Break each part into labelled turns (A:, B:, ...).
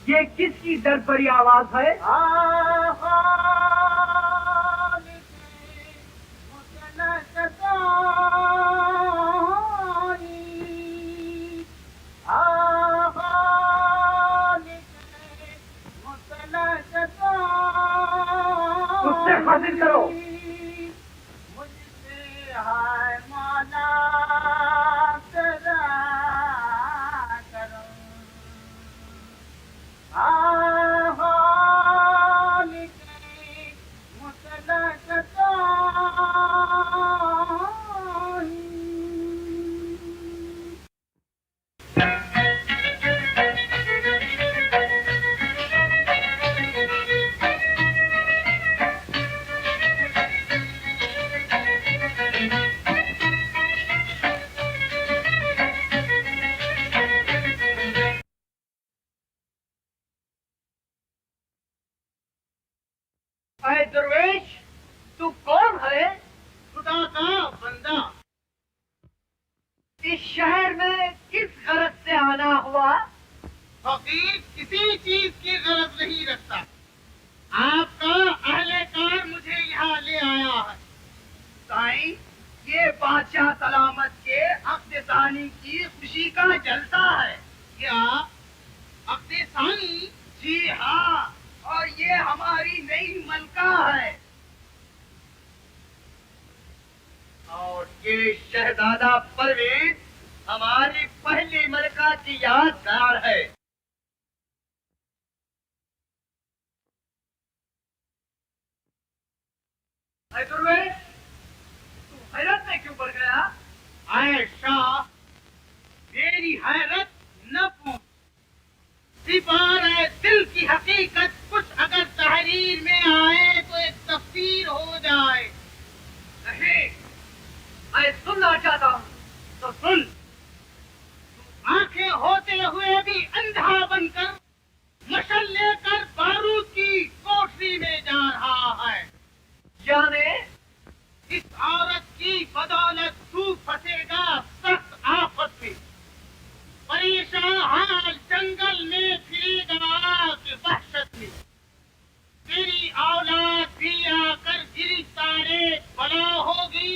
A: ये किसकी दरबरी आवाज है? उससे हाजिर करो। अरे दरवेश, तू कौन है?
B: खुदा का बंदा।
A: इस शहर में किस गरज से आना हुआ?
B: फकीर किसी चीज की गरज नहीं रखता। आपका अहलेकार मुझे यहाँ ले आया है।
A: साईं, ये बादशाह सलामत के अक़्द-ए-सानी की खुशी का जलसा है।
B: क्या अक़्द-ए-सानी?
A: जी हाँ, और ये हमारी नई मलका है। और ये शहजादा परवेज हमारी पहली मलका की यादगार है। दुर्वेश, तू हैरत में क्यों पड़ गया?
B: आए शाह, मेरी हैरत न पूछ। सिपाही दिल की हकीकत कुछ अगर तहरीर में आए तो एक तफसीर हो जाए।
A: नहीं, मैं सुनना चाहता हूँ।
B: तो सुन। आंखें होते हुए भी अंधा बनकर मशल लेकर बारूद की कोठरी में जा रहा है।
A: यानी
B: इस औरत की बदौलत तू फंसेगा सख्त आफत में। परेशान हाल जंगल में फिरेगा आग वहशत में। तेरी औलाद भी आकर गिरी तारे बला होगी।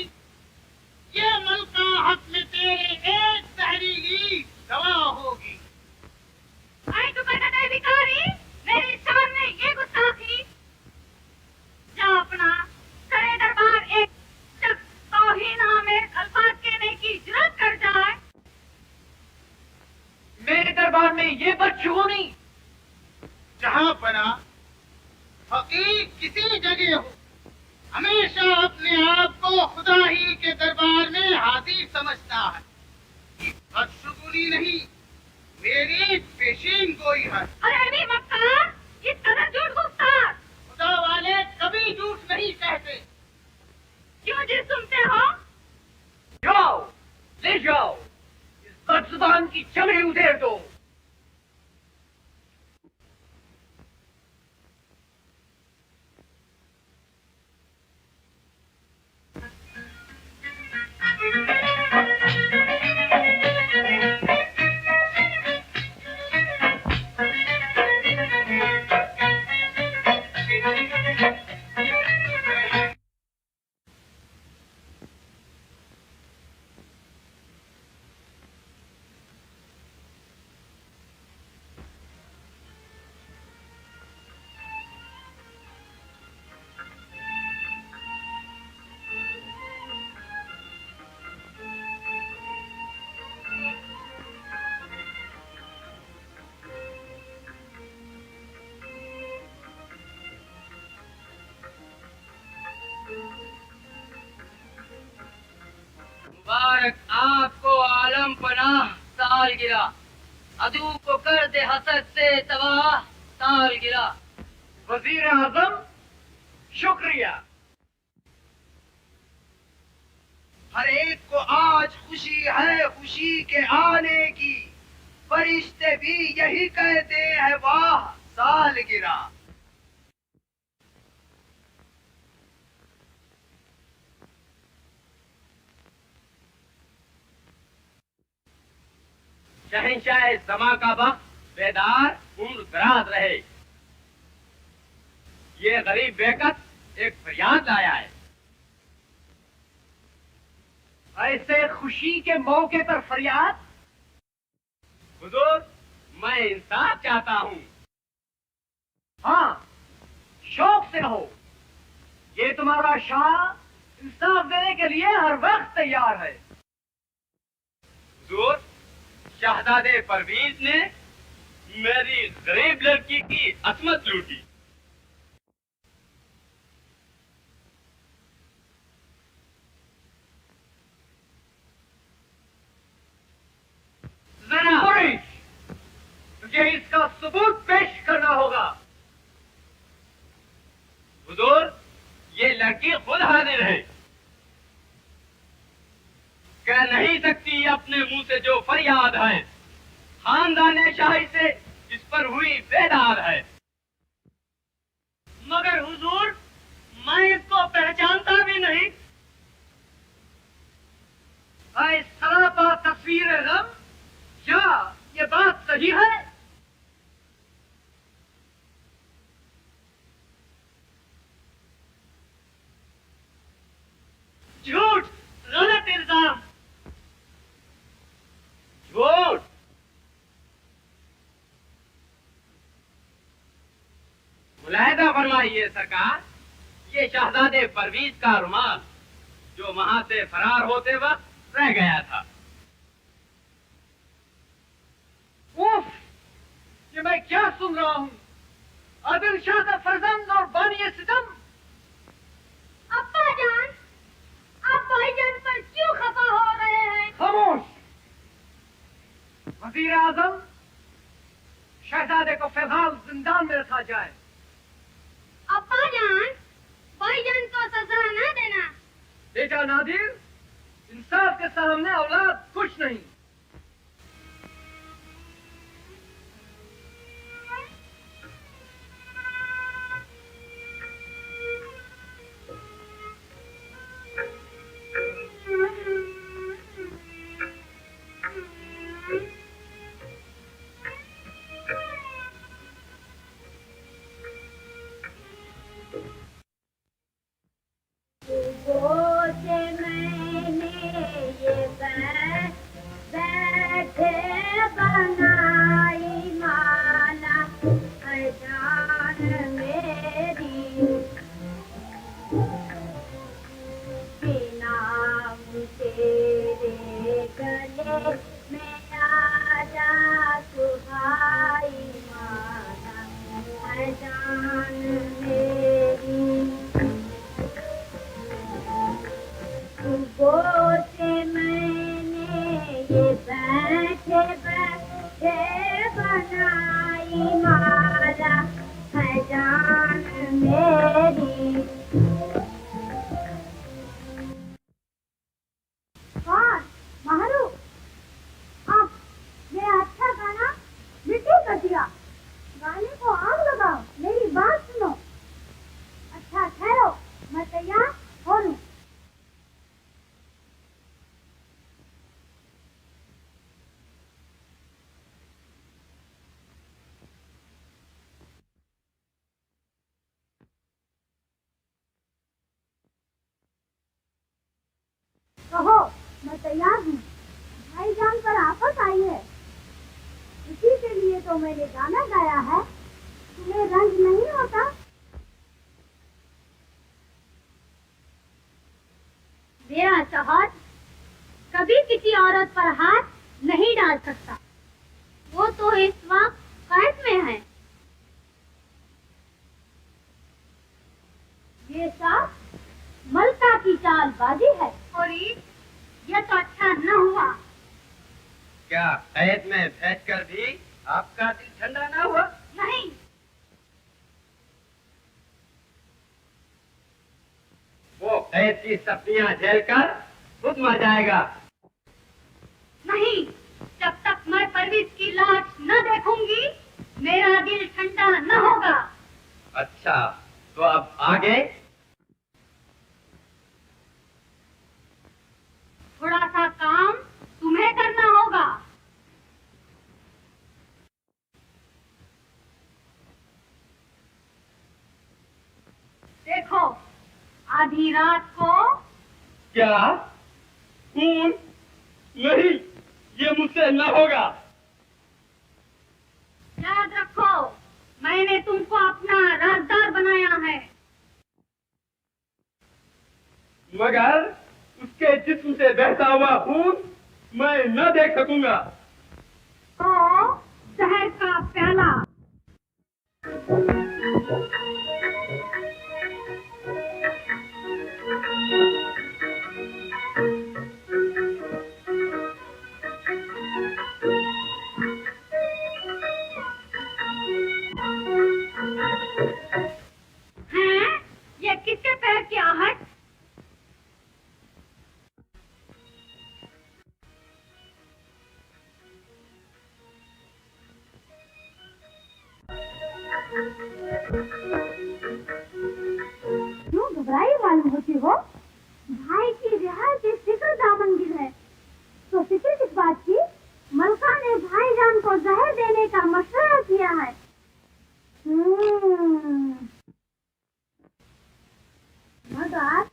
B: ये मलका हक में तेरे एक जहरीली दवा होगी।
C: आई तो बता भिखारी, मेरे सामने ये गुस्ताखी। जा अपना सरे दरबार एक शख्स तौहीन-आमेज़ अल्फाज कहने की जुर्रत कर जाए।
A: मेरे दरबार में ये बदशगुनी।
B: जहाँ बना फकीर किसी जगह हो, हमेशा अपने आप को खुदा ही के दरबार में हाजिर समझता है। ये बदशगुनी नहीं, मेरी पेशीन गोई है।
C: अरे अभी मक्कार, इस कदर झूठ गुफ्तार।
B: खुदा वाले कभी झूठ नहीं कहते।
C: क्यों जी सुनते हो?
A: जाओ, ले जाओ, इस बदजुबान की चमड़ी उधेड़ दो।
D: मुबारक आपको आलम पनाह साल गिरा, अदू को कर दे हसद से तबाह साल गिरा।
A: वजीर आजम शुक्रिया। हर एक को आज खुशी है खुशी के आने की, फरिश्ते भी यही कहते हैं वाह साल गिरा।
D: शहंशाह समा का वक्त बेदार उम्र दराज रहे। ये गरीब बेकत एक फरियाद लाया है।
A: ऐसे खुशी के मौके पर फरियाद?
D: हुजूर, मैं इंसाफ चाहता हूँ।
A: हाँ, शौक से हो। ये तुम्हारा शाह इंसाफ देने के लिए हर वक्त तैयार है।
D: हुजूर, शहजादे परवीज ने मेरी गरीब लड़की की असमत लूटी।
A: जरा तुझे इसका सबूत पेश करना होगा।
D: हुजूर, ये लड़की खुद हाजिर है। कह नहीं सकती अपने मुंह से जो फरियाद है। खानदान शाही से इस पर हुई बेदाद है।
B: मगर हुजूर, मैं इसको पहचानता भी नहीं।
A: सरापा तस्वीर गम, क्या ये बात सही है?
B: झूठ, गलत इल्जाम।
D: झूठ। मुलाहिदा फरमाइए सरकार, ये शहजादे परवीज का रुमाल जो वहां से फरार होते वक्त रह गया था।
A: उफ, ये मैं क्या सुन रहा हूँ? आदिल शाह का फर्जंद और बानी सितम।
C: अब्बा जान, आप भाईजान पर क्यों खफा हो रहे हैं?
A: खामोश। वजीर आजम, शहजादे को फिलहाल जिंदान में रखा जाए।
C: अब्बा जान, भाईजान को सजा न देना।
A: बेटा नादिर, इंसाफ के सामने औलाद कुछ नहीं।
C: कहो, मैं तैयार हूँ। भाईजान पर आफत आई है, इसी के लिए तो मैंने गाना गाया है। तुम्हें रंज नहीं होता? मेरा शौहर कभी किसी औरत पर हाथ नहीं डाल सकता। वो तो इस वक्त कैद में है। ये सब मलका की चालबाजी है। और ये तो अच्छा न हुआ।
D: क्या कैद में बैठकर भी आपका दिल ठंडा ना हुआ?
C: नहीं,
D: वो कैद की सपनियां झेल कर खुद मर जाएगा।
C: नहीं, जब तक मैं परवीज की लाश न देखूंगी मेरा दिल ठंडा न होगा।
D: अच्छा, तो अब आगे?
C: थोड़ा सा काम तुम्हें करना होगा। देखो, आधी रात को।
D: क्या? खून? नहीं, ये मुझसे न होगा।
C: याद रखो, मैंने तुमको अपना राजदार बनाया है।
D: मगर उसके जिस्म से बहता हुआ खून मैं न देख सकूंगा।
C: तो शहर का प्याला। हैं? ये किसके पैर की आहट? क्यों घबराई मालूम होती हो? भाई की रिहाई की फिक्र दामनगिर है। तो फिक्र किस बात की? मलका ने भाईजान को जहर देने का मशवरा किया है। मगर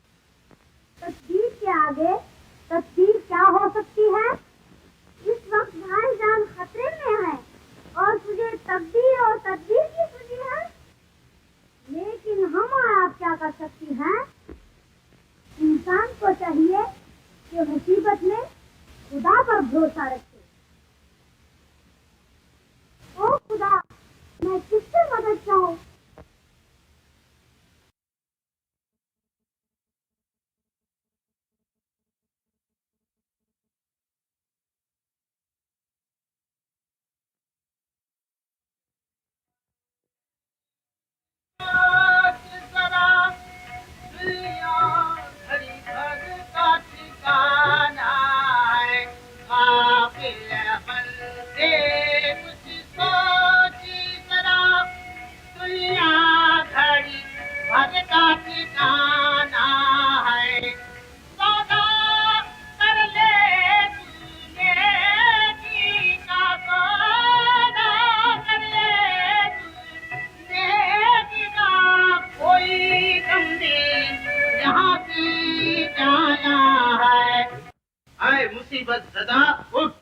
C: तकदीर के आगे तकदीर क्या हो सकती है? इस वक्त भाईजान खतरे में है और तुझे तकदीर और तदबीर की सूझी है। लेकिन हम और आप क्या कर सकती हैं? इंसान को चाहिए कि मुसीबत में खुदा पर भरोसा रखे। ओ खुदा, मैं किससे मदद चाहूं?
B: मुसीबत ज़दा उठ।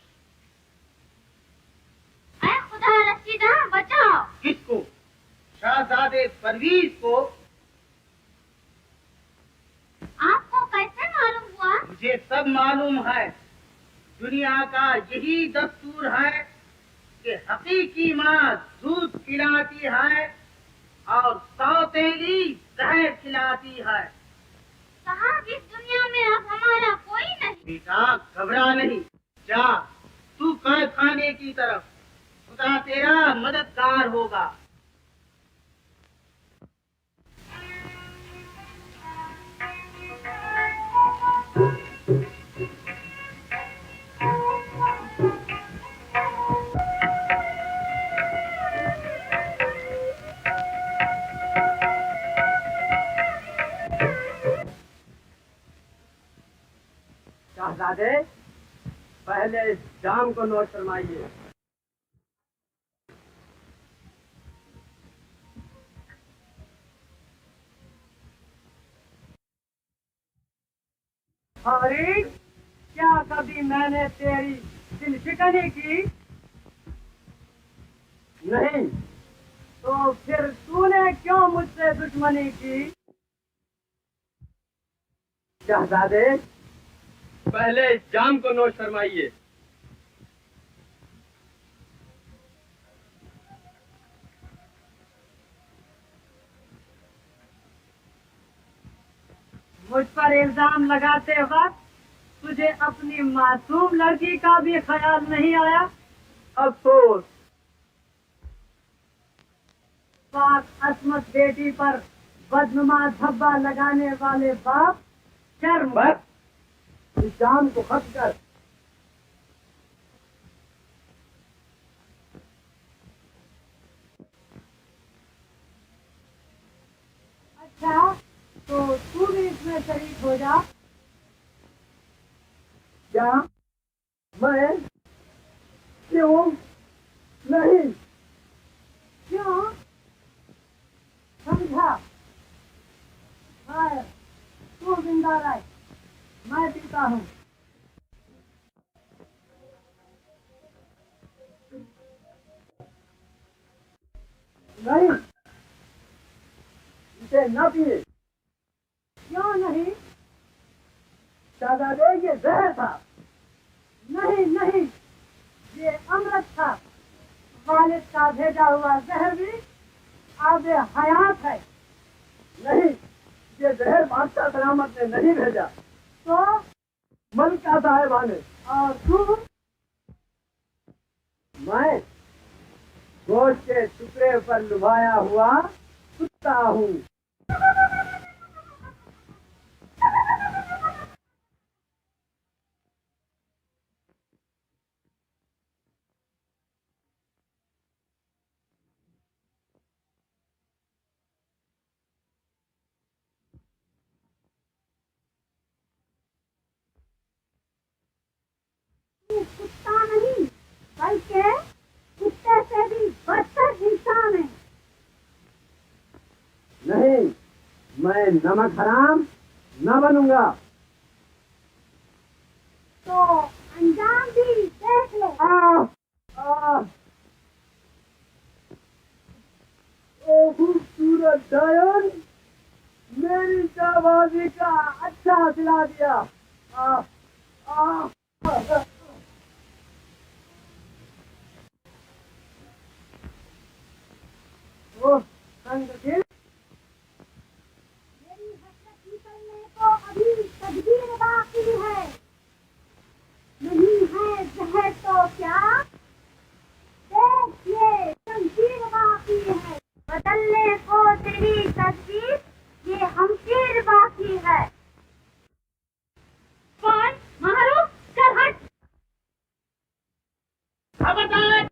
C: ऐ खुदा रशीदा, बचाओ।
B: किसको? शहजादे परवीज को।
C: आपको कैसे मालूम हुआ?
B: मुझे सब मालूम है। दुनिया का यही दस्तूर है कि हकीकी माँ दूध खिलाती है और सौतेली जहर खिलाती है।
C: साहब, इस दुनिया में अब हमारा कोई नहीं।
B: बेटा घबरा नहीं, जा तू कैद खाने की तरफ। खुदा तेरा मददगार होगा।
D: शहजादे, पहले इस जाम को नोट फरमाइए।
A: तारीख, क्या कभी मैंने तेरी दिलशिकनी की?
D: नहीं।
A: तो फिर तूने क्यों मुझसे दुश्मनी की?
D: शहजादे, पहले इस जाम को नोट फरमाइए।
A: मुझ पर इल्जाम लगाते वक्त
E: तुझे अपनी मासूम लड़की का भी ख्याल नहीं आया?
F: अफसोस।
E: पाक असमत बेटी पर बदनुमा धब्बा लगाने वाले बाप, शर्म
F: बस इस जाम को खत्म कर।
E: अच्छा, तो तू भी इसमें शरीक हो जा।
F: क्या मैं? क्यों नहीं?
E: क्यों? समझा? हाय, तू जिंदा रह, मैं पीता हूँ।
F: नहीं, इसे न पिए।
E: क्यों नहीं?
F: शहजादे, ये जहर था।
E: नहीं नहीं, ये अमृत था। वालिद का भेजा हुआ जहर भी आबे हयात है।
F: नहीं, ये जहर बादशाह सलामत ने नहीं भेजा,
E: तो
F: मलिका साहिबा ने।
E: और तू?
F: मैं गोश्त के टुकड़े पर लुभाया हुआ कुत्ता हूँ।
C: तू कुत्ता नहीं, बल्कि कुत्ते से भी बदतर इंसान है।
F: नहीं, मैं नमक हराम न बनूंगा।
C: तो अंजाम भी देख ले।
F: ओ खूबसूरत डायन, मेरी जाबाजी का अच्छा सिला दिया। ओ संगठित,
C: मेरी हसरत निकलने को अभी तदबीर बाकी है। नहीं है जहर तो क्या, देख ये शमशीर बाकी है। बदलने को तेरी तस्वीर, ये हमशीर बाकी है। कौन? मारो, चल हट।
B: खबरदार!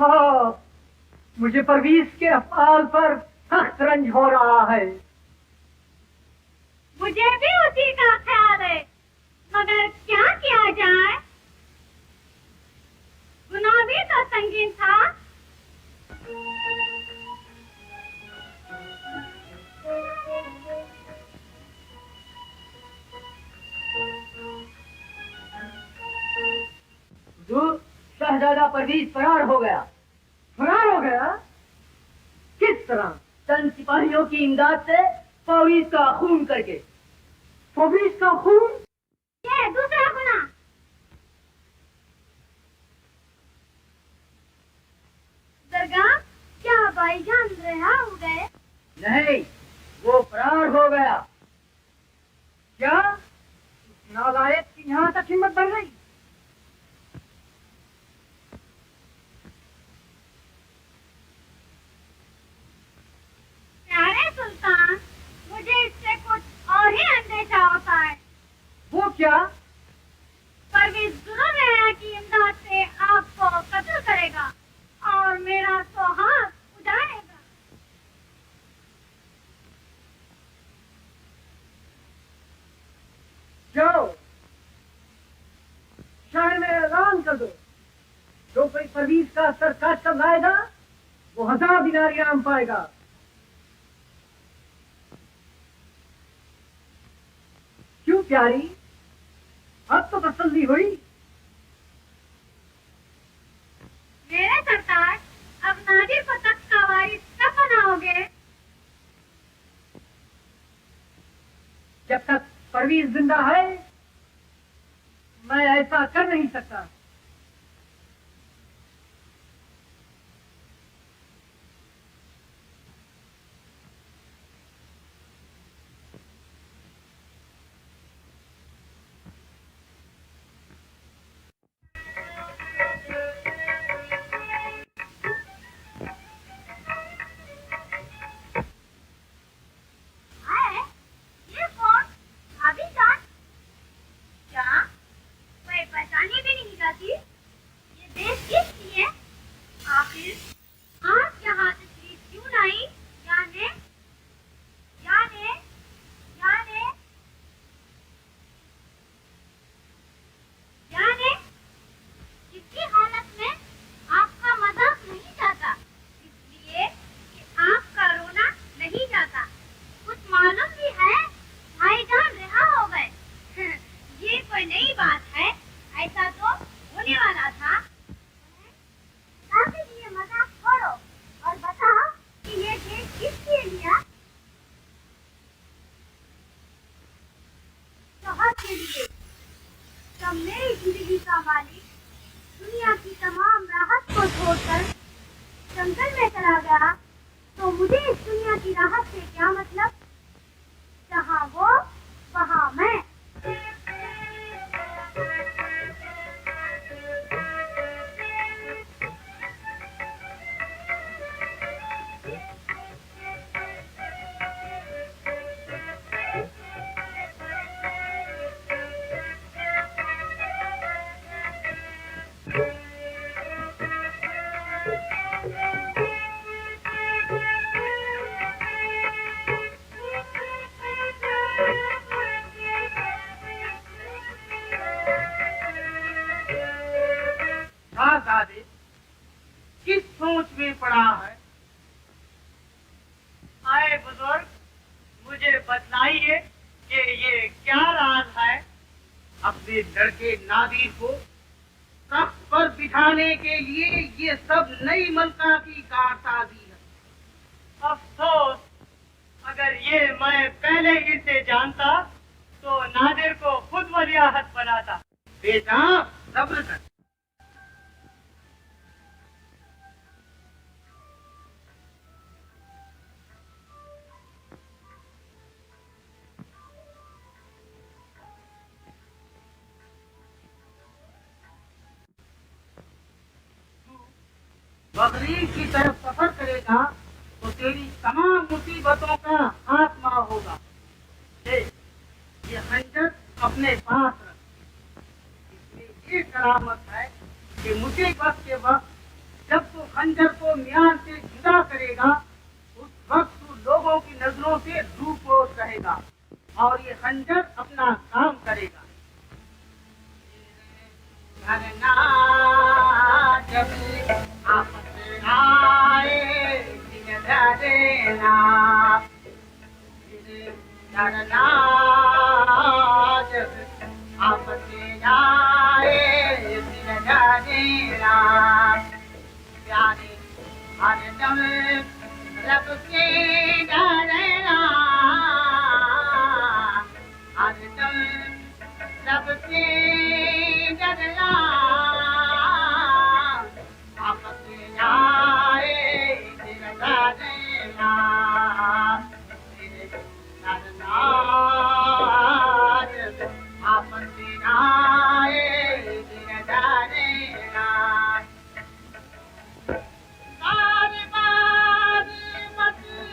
E: हाँ, मुझे परवीज के अफआल पर सख्त रंज हो रहा है।
C: मुझे भी उसी का ख्याल है, मगर क्या किया जाए? गुनाह भी तो संगीन था।
E: शहजादा परवीज फरार हो गया। फरार हो गया? किस तरह? चंद सिपाहियों की इमदाद से परवीज का खून करके। परवीज का खून?
C: ये दूसरा गुनाह। दरगाह, क्या भाईजान रिहा हो गए?
E: नहीं, वो फरार हो गया। क्या नालायक की यहाँ तक हिम्मत बढ़ गई?
C: प्यारे सुल्तान, मुझे इससे कुछ और ही अंदेशा होता है।
E: वो क्या?
C: परवीज जुल्म की इमदाद से आपको कत्ल करेगा और मेरा सुहाग उजाड़ेगा।
E: जाओ, शहर में ऐलान कर दो, जो कोई परवीज का सर काट कर लाएगा वो 1000 दिनार इनाम पाएगा। क्यों प्यारी, अब तो तसल्ली हुई?
C: मेरे सरकार, अब नादिर को तख्त का वारिस कब बनाओगे?
E: जब तक परवीज जिंदा है मैं ऐसा कर नहीं सकता।
C: ये कौन? अभी जान? क्या मैं पहचानी भी नहीं जाती? ये देश किसकी है? आखिर आप यहाँ तशरीफ क्यों लाई? याने याने याने याने किसी हालत में आपका मजाक नहीं जाता, इसलिए कि आपका रोना नहीं जाता। कुछ मालूम भी है, भाईजान रिहा हो गए। ये कोई नई बात है, ऐसा तो होने वाला था। आखिर ये मजाक छोड़ो और बताओ कि ये देश किसके लिए? शोहर के लिए। जब मेरी जिंदगी का मालिक दुनिया की तमाम राहत को छोड़कर जंगल में चला गया, तो मुझे इस दुनिया की राहत से क्या मतलब? जहाँ वो वहाँ मैं।
B: शहजादे किस सोच में पड़ा है? आए बुजुर्ग, मुझे बतलाइए कि ये क्या राज है? अपने लड़के नादिर को तख्त पर बिठाने के लिए ये सब नई मलका की कारसाजी है। अफसोस, अगर ये मैं पहले इसे जानता तो नादिर को खुद वलियाहत बनाता। बेटा सब्र कर। बगरीब की तरफ सफर करेगा तो तेरी तमाम मुसीबतों का खात्मा होगा। ये खंजर अपने पास रख। इसमें ये करामत है कि मुसीबत के वक्त जब तू खंजर को म्यान से जुदा करेगा उस वक्त तू लोगों की नजरों से रूपोश रहेगा और ये खंजर अपना काम करेगा। धरना जब आपस आए दिन धरना, धरना जब आपस आए दिन धरना, प्यारे हरदम रब से डरना, हरदम रब से डरना, आपस आए दिन डरना, डरना आपस आए दिन डरना। बार बार मतलब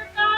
B: का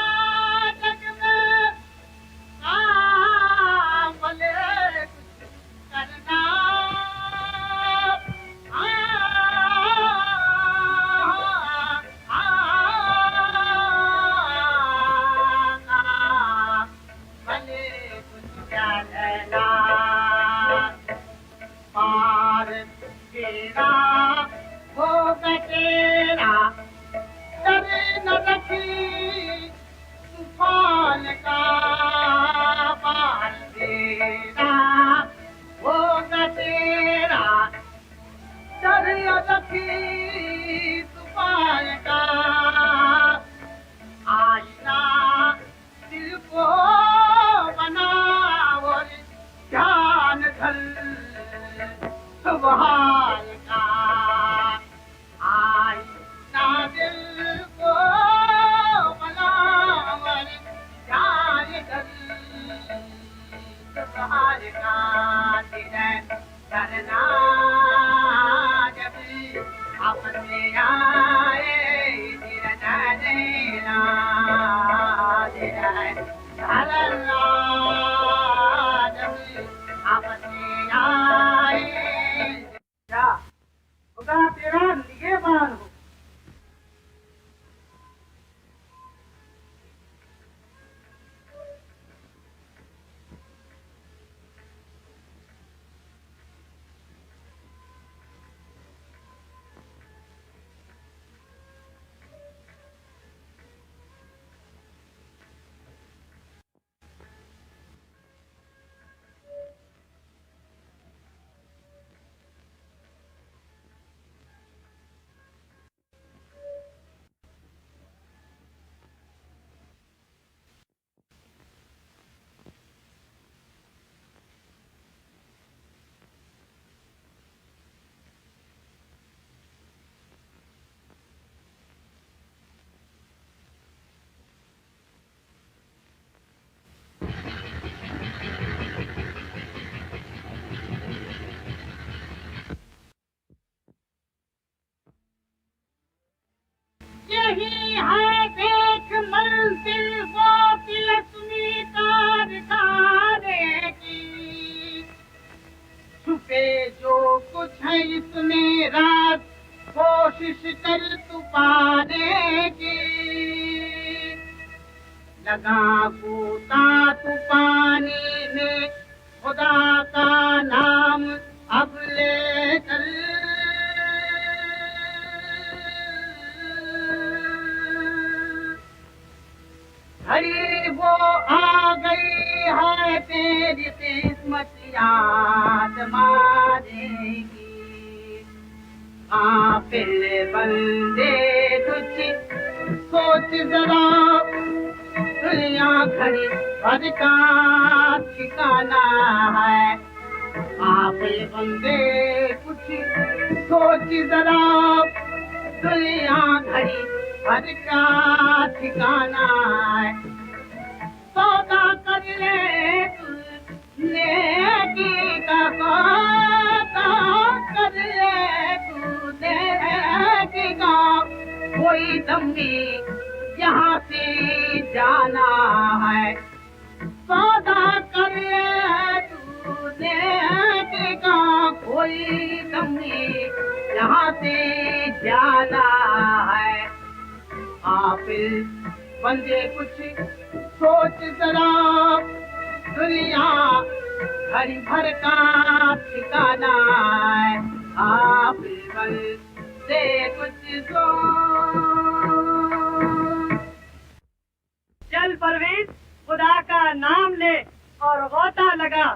B: जज्बा तेरा निगहबान हो। यही है देख मंजिल वो तिलस्मी तारे की, छुपे जो कुछ है इसमें राज कोशिश कर तू पाने की, लगा कूदा तू पानी में खुदा का नाम अब लेकर, घड़ी वो आ गई है तेरी किस्मत याद मारेगी, काफिल बंदे तुझ सोच जरा, दुनिया घड़ी भर का ठिकाना है, काफिल बंदे कुछ सोच जरा, दुनिया घड़ी भर का ठिकाना है, सौदा सौदा करे तूने का कोई दम भी यहाँ से जाना है सौदा करे तूने का कोई दम भी यहाँ से जाना है आप बंदे कुछ सोच जरा दुनिया घड़ी भर का ठिकाना है आप बंदे कुछ सोच
E: चल परवेज, खुदा का नाम ले और गोता लगा।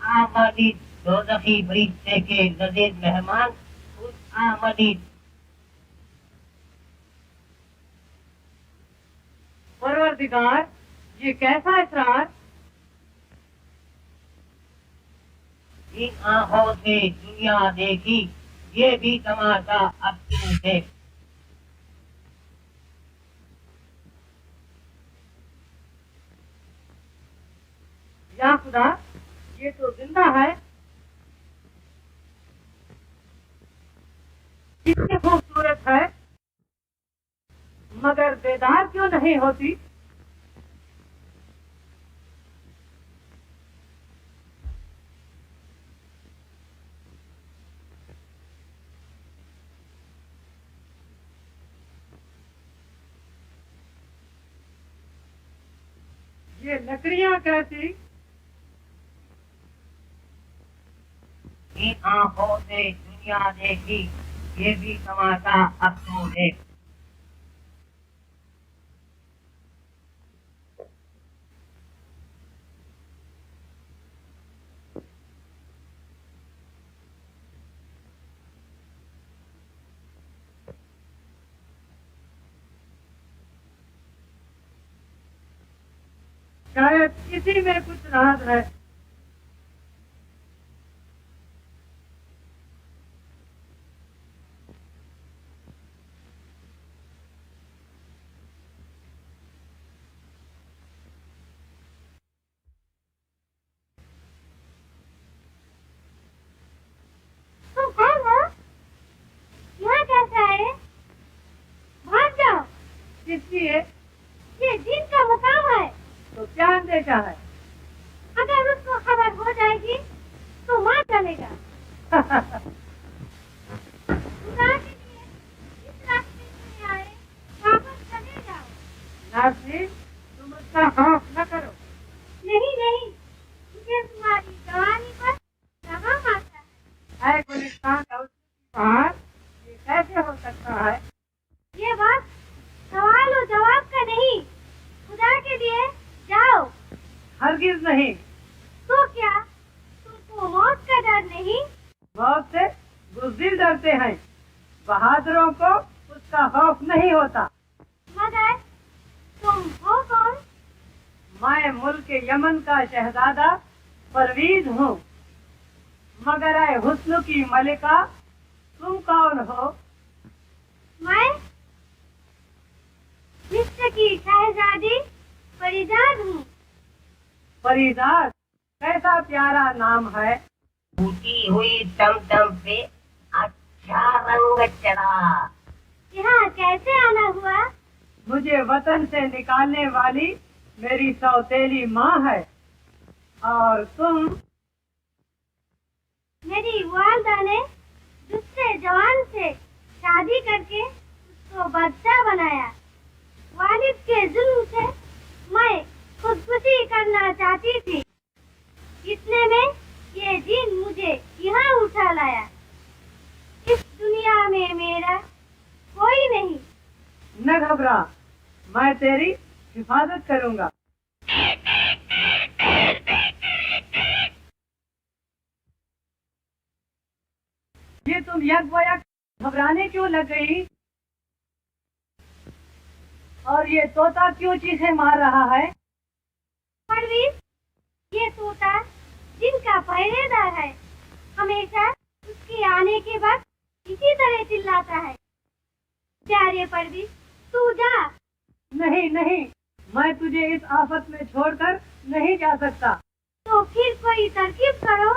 B: आमदीद दोज़खी फरिश्ते के नज़ीर मेहमान खुद आमदीद
E: परवरदिगार, ये कैसा इसरार?
B: इन आंखों से दुनिया देखी ये भी तमाशा अब तू देख
E: या खुदा, ये तो जिंदा है। कितनी खूबसूरत है, मगर बेदार क्यों नहीं होती? ये लकड़ियां कैसी?
B: इन आंखों से दुनिया देखी ये भी तमाशा अब तू देख
E: शायद इसी में कुछ राज है। किस लिए?
C: ये जिन का मुकाम है।
E: तो क्या अंदेशा है?
C: अगर उसको खबर हो जाएगी तो मार डालेगा। खुदा के लिए इस रास्ते से आए, वापस चले जाओ।
E: नाज़रीन, तुम उसका खौफ न करो।
C: नहीं नहीं, मुझे तुम्हारी जवानी पर दबाव आता है।
E: है गुलिस्तान का बाहर, ये कैसे हो सकता है?
C: ये बात सवाल और जवाब का नहीं। खुदा के लिए जाओ।
E: हरगिज नहीं।
C: तो क्या तुमको मौत का डर नहीं?
E: मौत से बुज़दिल डरते हैं, बहादुरों को उसका खौफ नहीं होता।
C: मगर तुम हो कौन?
E: मैं मुल्क यमन का शहजादा परवीज हूँ। मगर आए हुस्न की मलिका, तुम कौन हो?
C: मैं मिस्र की शहजादी परिजाद हूँ।
E: परिजाद कैसा प्यारा नाम है।
G: टूटी हुई टमटम पे अच्छा रंग चढ़ा।
C: यहाँ कैसे आना हुआ?
E: मुझे वतन से निकालने वाली मेरी सौतेली माँ है। और तुम?
C: मेरी वालदा ने दूसरे जवान से शादी करके उसको बच्चा बनाया। वालिद के जुल्म से मैं खुदकुशी करना चाहती थी। इतने में ये जिन मुझे यहाँ उठा लाया। इस दुनिया में मेरा कोई नहीं।
E: न घबरा, मैं तेरी हिफाजत करूँगा। ये तुम यकबयक घबराने क्यों लग गई? और ये तोता क्यों चीखें मार रहा है?
C: परवीज, ये तोता जिनका पहरेदार है, हमेशा उसके आने के बाद इसी तरह चिल्लाता है। प्यारे परवीज, तू जा।
E: नहीं नहीं, मैं तुझे इस आफत में छोड़कर नहीं जा सकता।
C: तो फिर कोई तरकीब करो।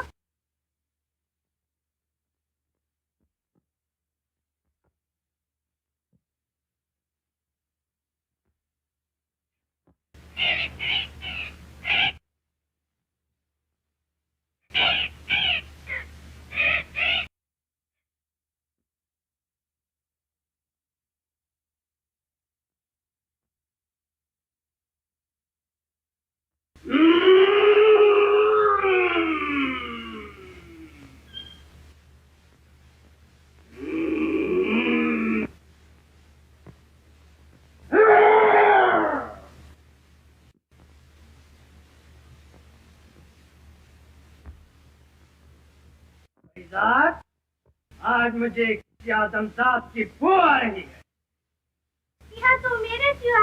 E: आज मुझे आदमजात की बू आ रही है।
C: यहाँ तो मेरे सिवा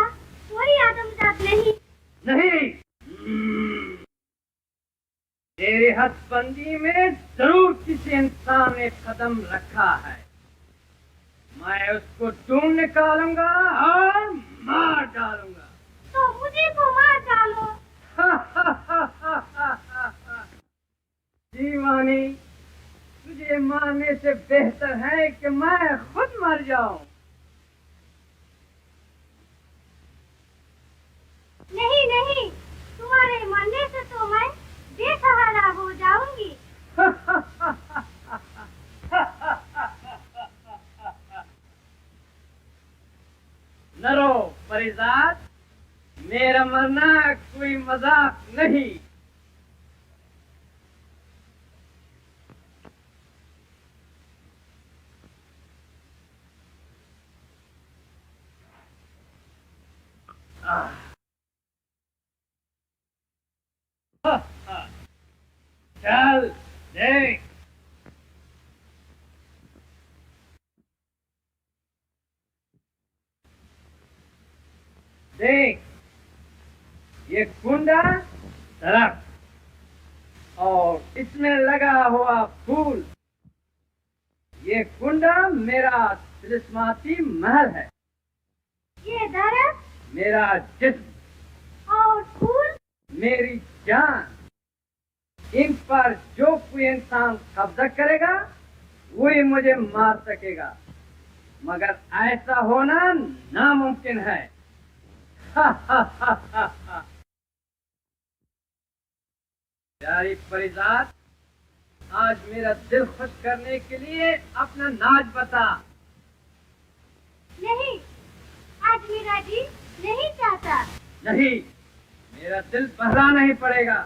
C: कोई आदमजात नहीं।
E: नहीं, तेरे हथबंदी में जरूर किसी इंसान ने कदम रखा है। मैं उसको ढूंढ निकालूंगा और मार डालूंगा।
C: तो मुझे तो मार डालो।
E: दीवानी, तुझे मारने से बेहतर है कि मैं खुद मर जाऊं।
C: नहीं नहीं, तुम्हारे मरने से तो मैं बेसहारा हो जाऊंगी।
E: न रो परिजात, मेरा मरना कोई मजाक नहीं। चल देख, देख ये कुंडा दरख्त और इसमें लगा हुआ फूल, ये कुंडा मेरा तिलिस्माती महल है।
C: ये दरख्त
E: मेरा जिस्म
C: और फूल
E: मेरी जान। इन पर जो कोई इंसान कब्जा करेगा वही मुझे मार सकेगा, मगर ऐसा होना नामुमकिन है।
F: प्यारी परिजात, आज मेरा दिल खुश करने के लिए अपना नाच बता।
C: नहीं, आज मेरा जी नहीं चाहता।
F: नहीं, मेरा दिल बहलाना ही पड़ेगा।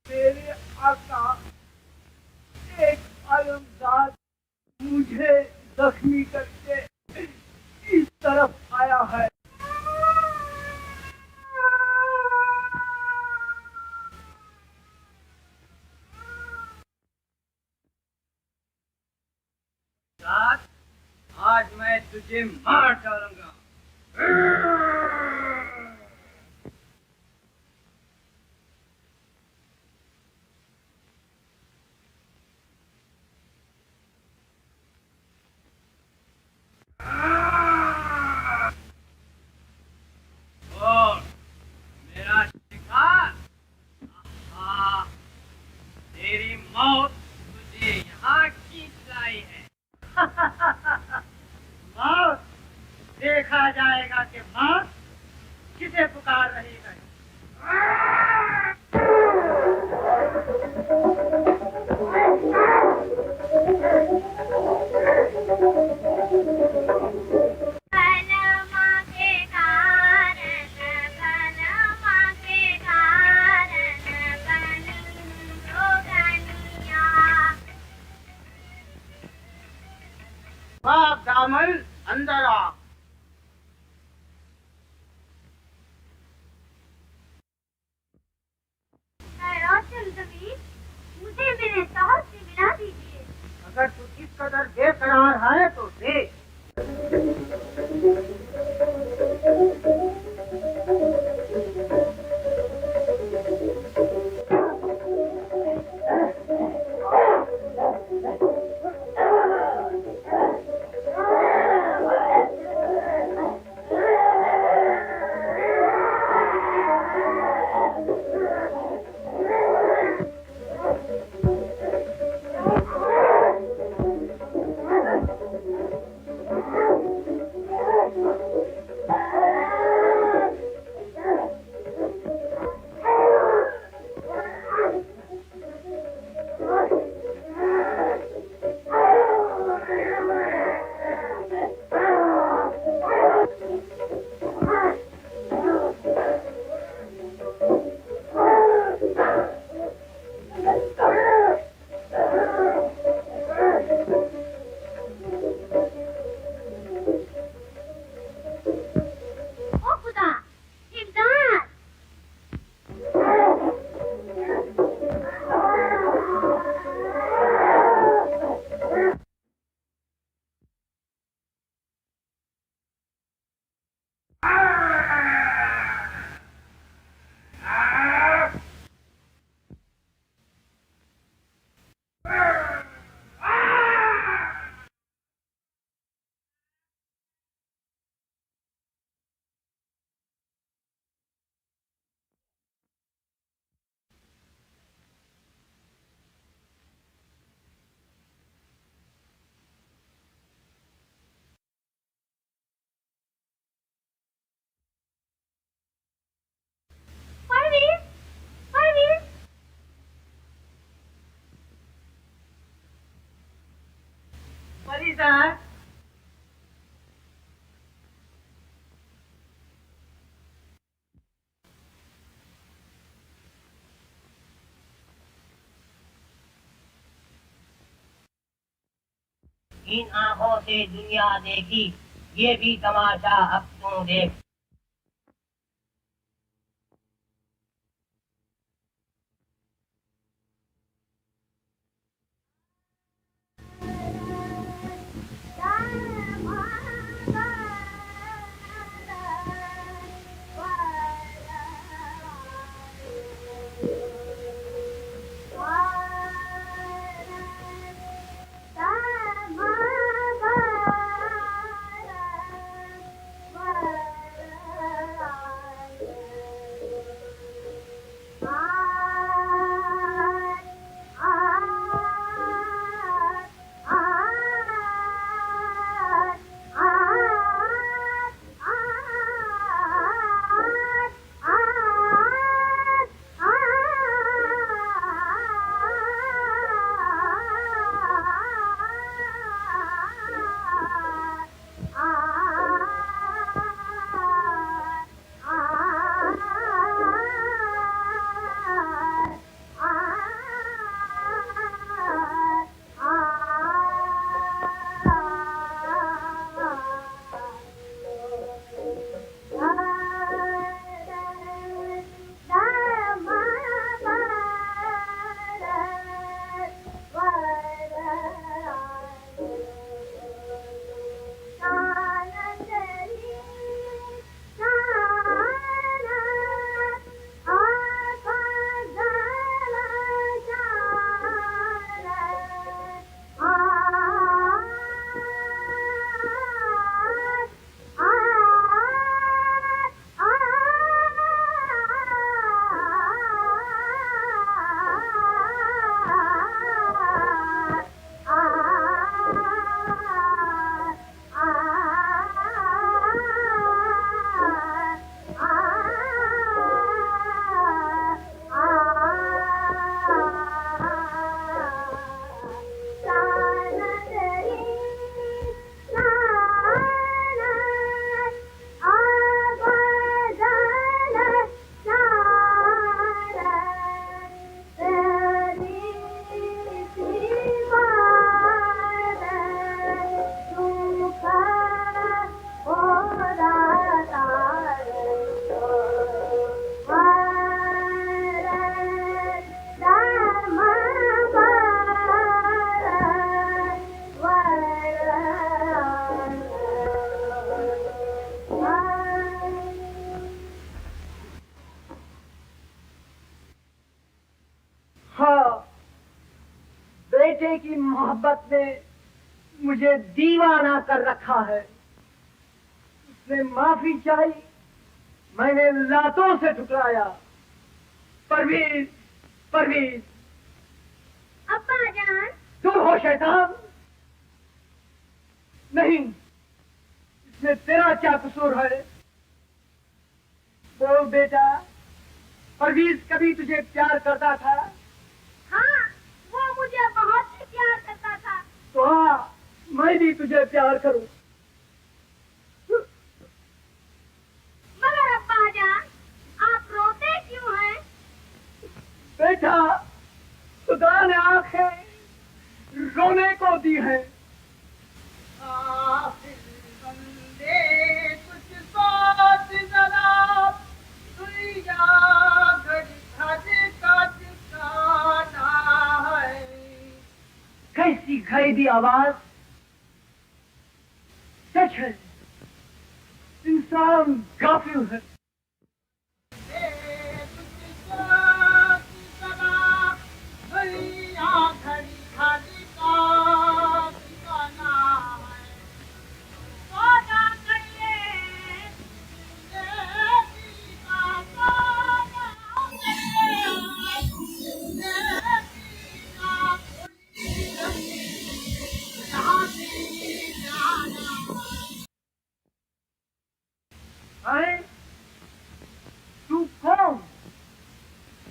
F: मेरे आका, एक आलमदार मुझे जख्मी करके इस तरफ आया है। आज मैं तुझे मार डालूंगा। और मेरा शिकार, तेरी मौत तुझे यहाँ खींच लाई है। मौत, देखा जाएगा कि मौत किसे पुकार रही है।
B: बाप दामन अंदर आ।
C: मुझे मेरे शौहर से मिला दीजिए।
B: अगर तू इस कदर बेकरार है तो देख।
G: इन आंखों से दुनिया देखी, ये भी तमाशा अब तू देख।
E: बेटे की मोहब्बत ने मुझे दीवाना कर रखा है। उसने माफी चाही, मैंने लातों से ठुकराया। परवीज, परवीज।
C: अब्बा जान।
E: तुम हो शैतान? नहीं, इसमें तेरा क्या कसूर है? बोल बेटा, परवीज कभी तुझे प्यार करता था?
C: हाँ, वो मुझे बहुत ही प्यार करता था।
E: तो हाँ, मैं भी तुझे प्यार करूं।
C: मगर अब्बा जान, आप रोते क्यों हैं?
E: बेटा, खुदा ने आंखें रोने को दी है। कैसी खरीदी आवाज! सच है, इंसान गाफिल है। तू कौन?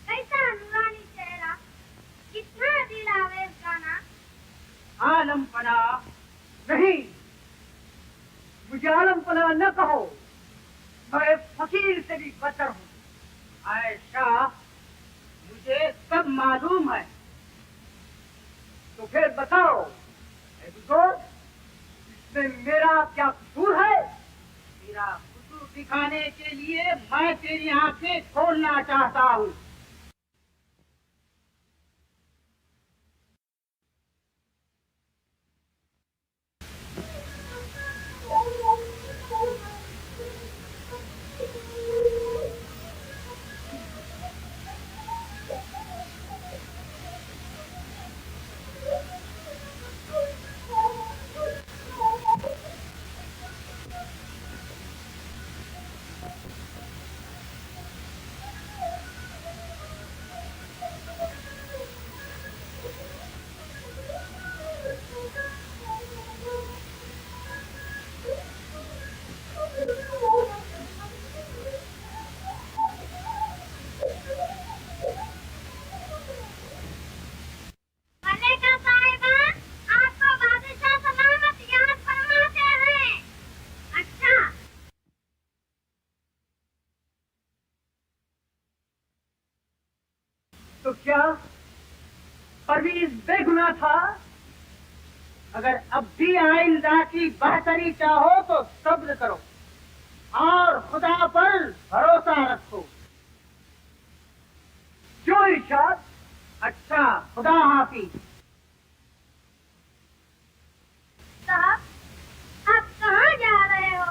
C: कैसा नूरानी चेहरा, कितना दिल आवेज गाना।
E: आलम पना नहीं, मुझे आलम पना न कहो। मैं फकीर से भी बदतर हूँ।
B: आयशा, मुझे सब मालूम है।
E: तो फिर बताओ, इसमें मेरा क्या कसूर है?
B: मेरा कसूर दिखाने के लिए मैं तेरी आंखें खोलना चाहता हूँ।
C: मल्लिका साहिबा, आपको बादशाह सलामत याद फरमाते हैं। अच्छा,
E: तो क्या परवीज बेगुनाह था?
B: अगर अब भी आइंदा की बेहतरी चाहो तो सब्र करो और खुदा पर भरोसा रखो।
E: जो इरशाद।
B: अच्छा, खुदा हाफिज।
C: साहब, आप कहाँ जा रहे हो?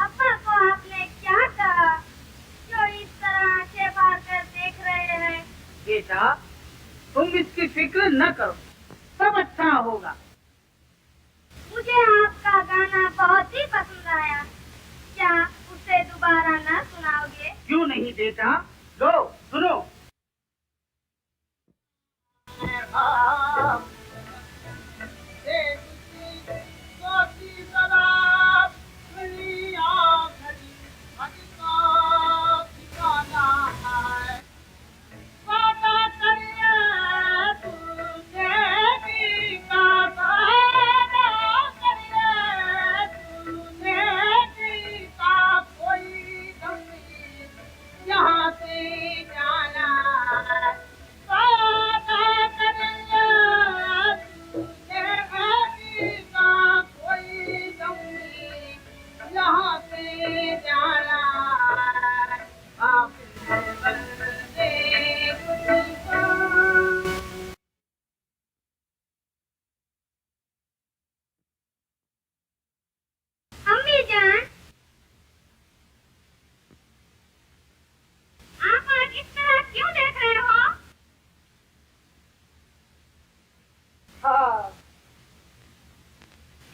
C: अब्बा को आपने क्या कहा जो इस तरह आंखें फाड़ कर देख रहे हैं?
B: बेटा, तुम इसकी फिक्र न करो, सब अच्छा होगा।
C: मुझे आपका गाना बहुत ही पसंद आया। क्या उसे दोबारा न सुनाओगे?
B: क्यों नहीं बेटा, लो सुनो।
C: यहाँ से जाना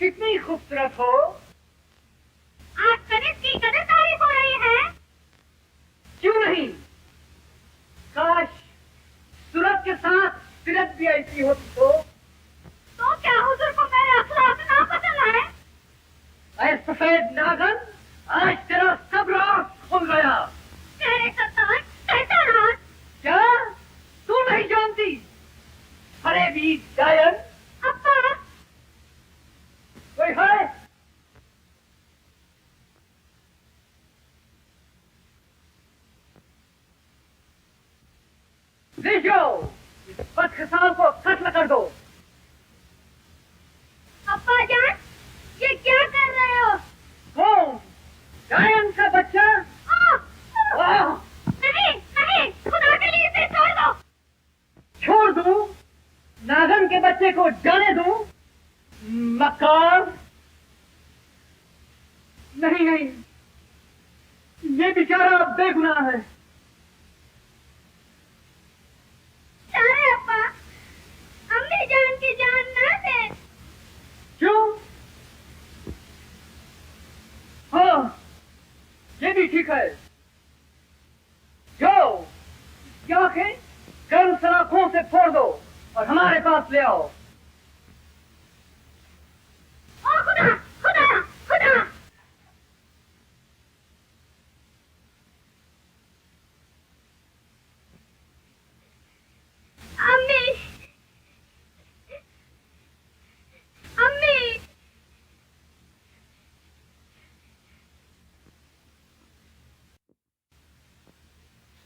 E: कितनी खूबसूरत हो।
C: आज कनिष्क की कदर तारीफ हो रही है।
E: क्यों नहीं, काश सूरत के साथ सीरत भी ऐसी होती
C: तो क्या हुजूर को मेरे अखलाक ना पसंद है?
E: ऐ सफेद नागन, आज तेरा सब राज खुल गया।
C: तेरे सत्तान कैसा राज?
E: क्या तू नहीं जानती? अरे भी डायन।
C: अब्बा,
E: कोई है? ले जाओ, इस बदकिस्म को कत्ल कर दो।
C: अब्बा जान, ये क्या कर रहे हो?
E: कौन? डायन का बच्चा? वाह!
C: नहीं नहीं, खुदा के लिए इसे छोड़ दो।
E: छोड़ दूं? नागन के बच्चे को जाने दूं? मक्कार! नहीं नहीं, ये बेचारा बेगुनाह है।
C: अरे अब्बा, अम्मी जान की जान ना दे।
E: क्यों? हाँ, ये भी ठीक है। जाओ, क्या आंखें गर्म सलाखों से फोड़ दो और हमारे पास ले आओ।
C: ओ खुदा खुदा खुदा! अम्मी, अम्मी,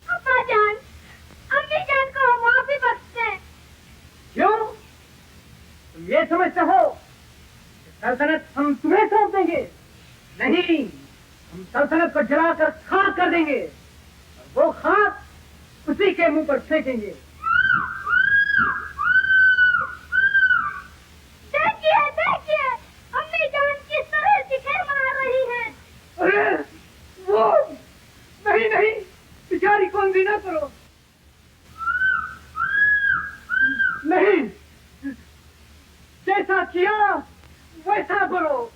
C: अब्बा जान, अम्मी जान को माफी बख्श दें।
E: क्यों? ये समझते हो सल्तनत हम तुम्हें सौंप देंगे? नहीं, हम सल्तनत को जलाकर खाक कर देंगे और वो खाक उसी के मुंह पर फेंकेंगे।
C: देखिए देखिए, अम्मी जान किस तरह जिक्र मार रही है।
E: अरे वो नहीं नहीं, बेचारी को अंधी ना करो। नहीं, जैसा किया वैसा करो।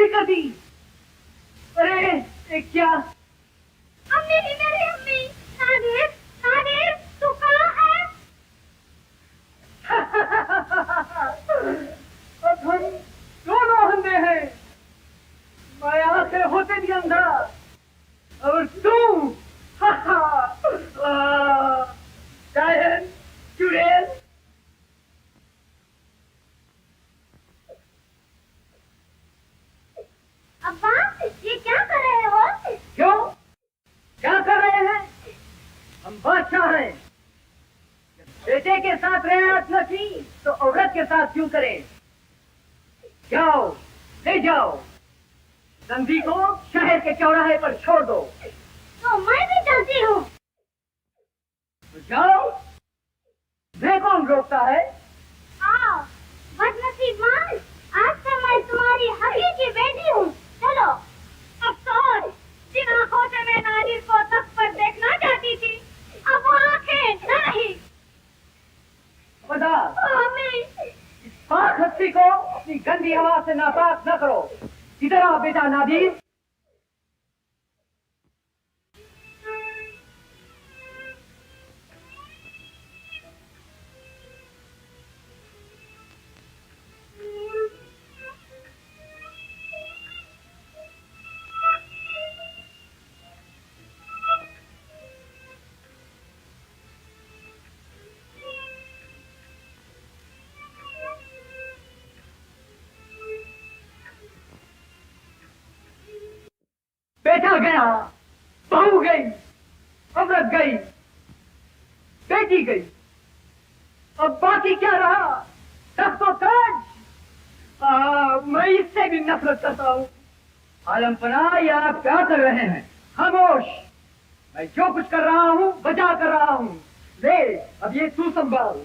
E: कर दी। अरे ये क्या?
C: अम्मी, मेरी अम्मी, नादिर, नादिर, तू कहाँ है?
E: अब हम दोनों अंधे हैं। मैं आंखें होते भी अंधा और तू शायद चुड़ैल।
C: अब्बा, ये क्या कर रहे हो?
E: क्यों? क्या कर रहे हैं? हम बादशाह हैं। बेटे के साथ रियायत न की तो औरत के साथ क्यों करें? जाओ, ले जाओ, नंदी को शहर के चौराहे पर छोड़ दो।
C: तो मैं भी चलती हूँ।
E: तो जाओ, मैं कौन रोकता है?
C: आओ, बदनसीब मां, आज से मैं तुम्हारी हकीकी बेटी हूँ। चलो। अफसोस, जिन आंखों से मैं नादिर को तख्त पर देखना चाहती थी, अब वो आंखें न रही।
E: बता,
C: अम्मी,
E: इस पाक हस्ती को अपनी गंदी हवा से नापाक न करो। इधर आओ बेटा नादिर। बेटा गया, बहू गई, औरत गई, बेटी गई, अब बाकी क्या रहा? तख्त और ताज। मैं इससे भी नफरत करता हूँ। आलमपना, ये आप क्या कर रहे हैं? खामोश। मैं जो कुछ कर रहा हूँ बजा कर रहा हूँ। ले, अब ये तू संभाल।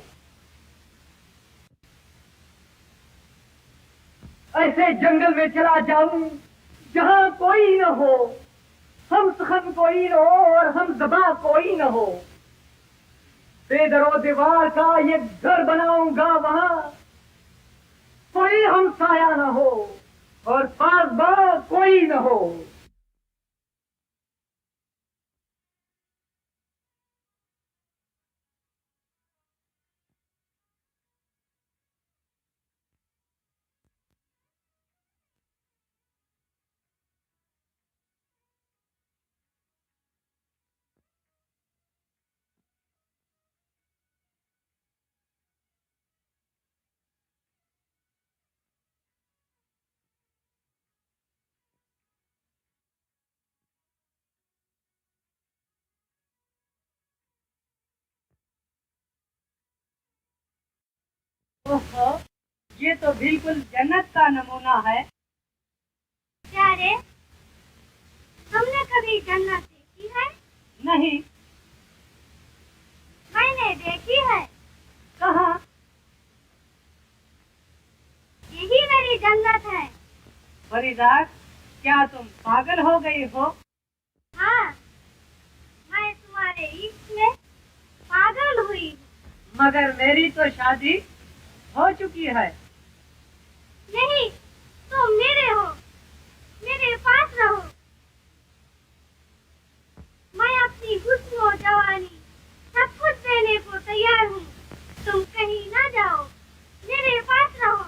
E: ऐसे जंगल में चला जाऊं जहां कोई न हो, हम सखन कोई न हो और हम जबा कोई न हो। बेदरो दीवार का ये घर बनाऊंगा, वहां कोई हमसाया न हो और पासबा कोई न हो।
C: ओहो, ये तो बिल्कुल जन्नत का नमूना है। क्या रे, तुमने कभी जन्नत देखी है?
E: नहीं।
C: मैंने देखी है।
E: कहाँ?
C: यही मेरी जन्नत है।
E: फरीदा, क्या तुम पागल हो गई हो?
C: हाँ, मैं तुम्हारे इश्क में पागल हुई।
E: मगर मेरी तो शादी हो चुकी है।
C: नहीं, तुम मेरे हो, मेरे पास रहो। जवानी सब कुछ देने को तैयार हूँ। तुम कहीं ना जाओ, मेरे पास रहो।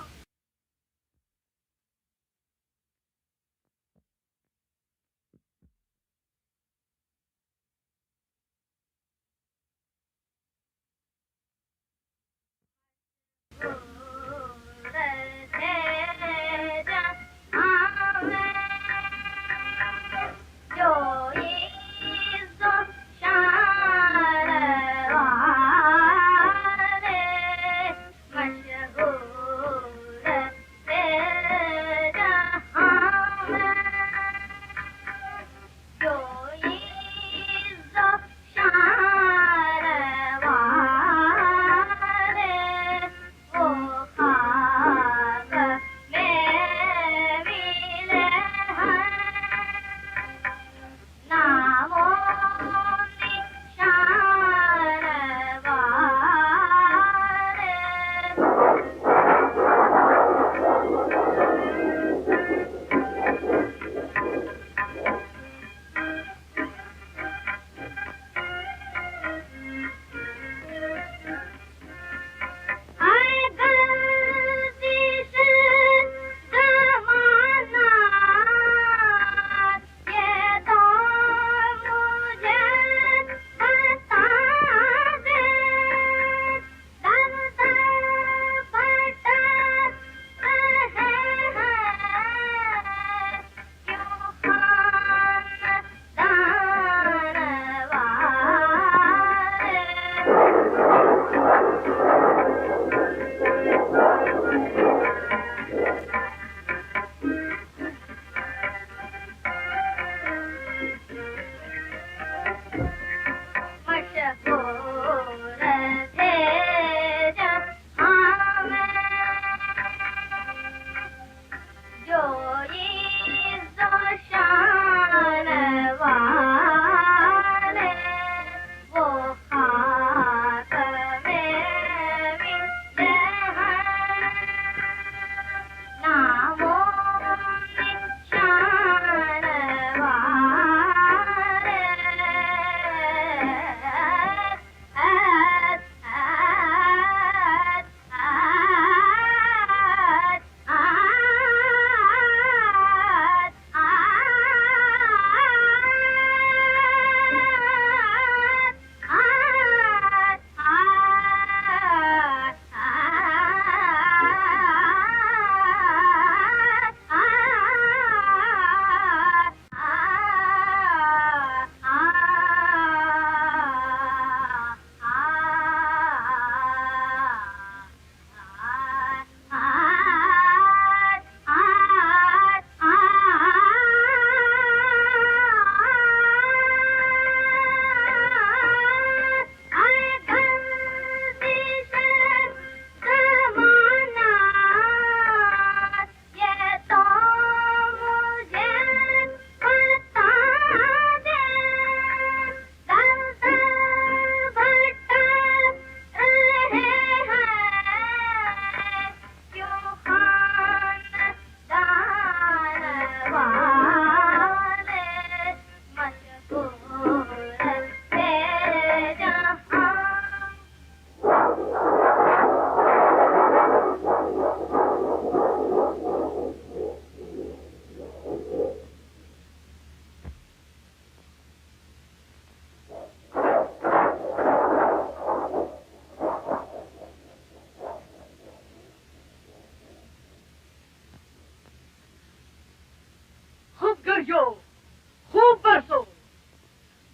E: खूब बरसो,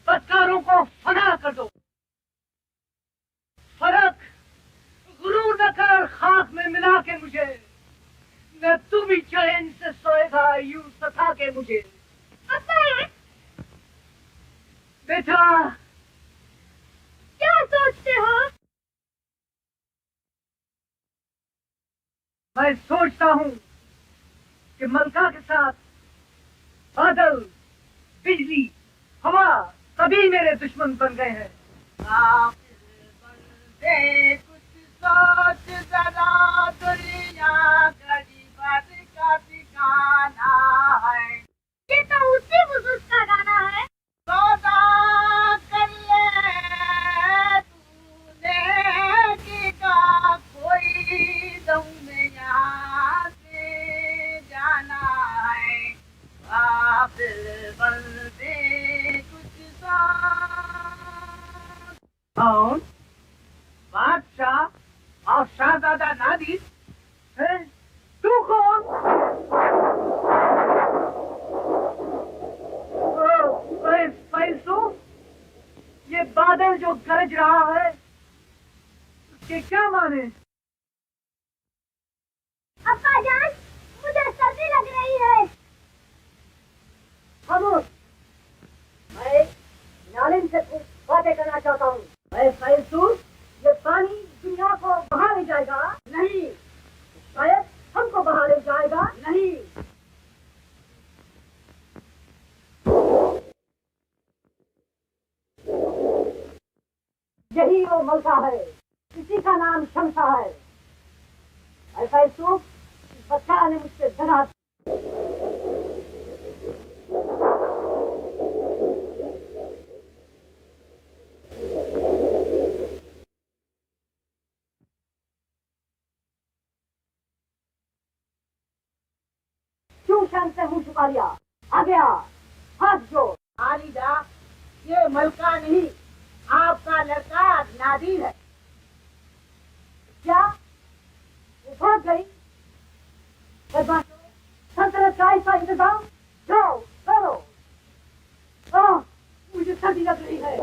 E: बदकारों को फना कर दो। फर्क गुरूर न कर खाक में मिला के मुझे, न तू भी चैन से सोएगा यूं सता के मुझे। बेटा
C: क्या सोचते हो?
E: मैं सोचता हूँ कि मलका के साथ बादल, बिजली, हवा सभी मेरे दुश्मन बन गए हैं।
B: बंदे कुछ सोच जरा, दुनिया गरीबत का ठिकाना है।
C: ये तो उसी बुजुर्ग का गाना है।
B: सौदा कर ले
E: जो गरज रहा है उसके क्या माने?
C: अब्बा जान, मुझे सर्दी लग रही है।
E: खामोश, मैं नालिम से कुछ बातें करना चाहता हूँ। मैं फैलसूफ, ये पानी दुनिया को बहा ले जाएगा नहीं, शायद हमको बहा ले जाएगा नहीं। यही वो मलका है, इसी का नाम शमशा है। ऐसा सूप बच्चा ने मुझसे धरा। क्यों शान से मुंह छुपा लिया? आ गया, हाथ जोड़।
B: आलिदा, ये मलका नहीं, आपका लड़का नादिर है।
E: क्या वो भाग गई? सल्तनत का ऐसा इंतजाम, जाओ करो। मुझे सर्दी लग रही है।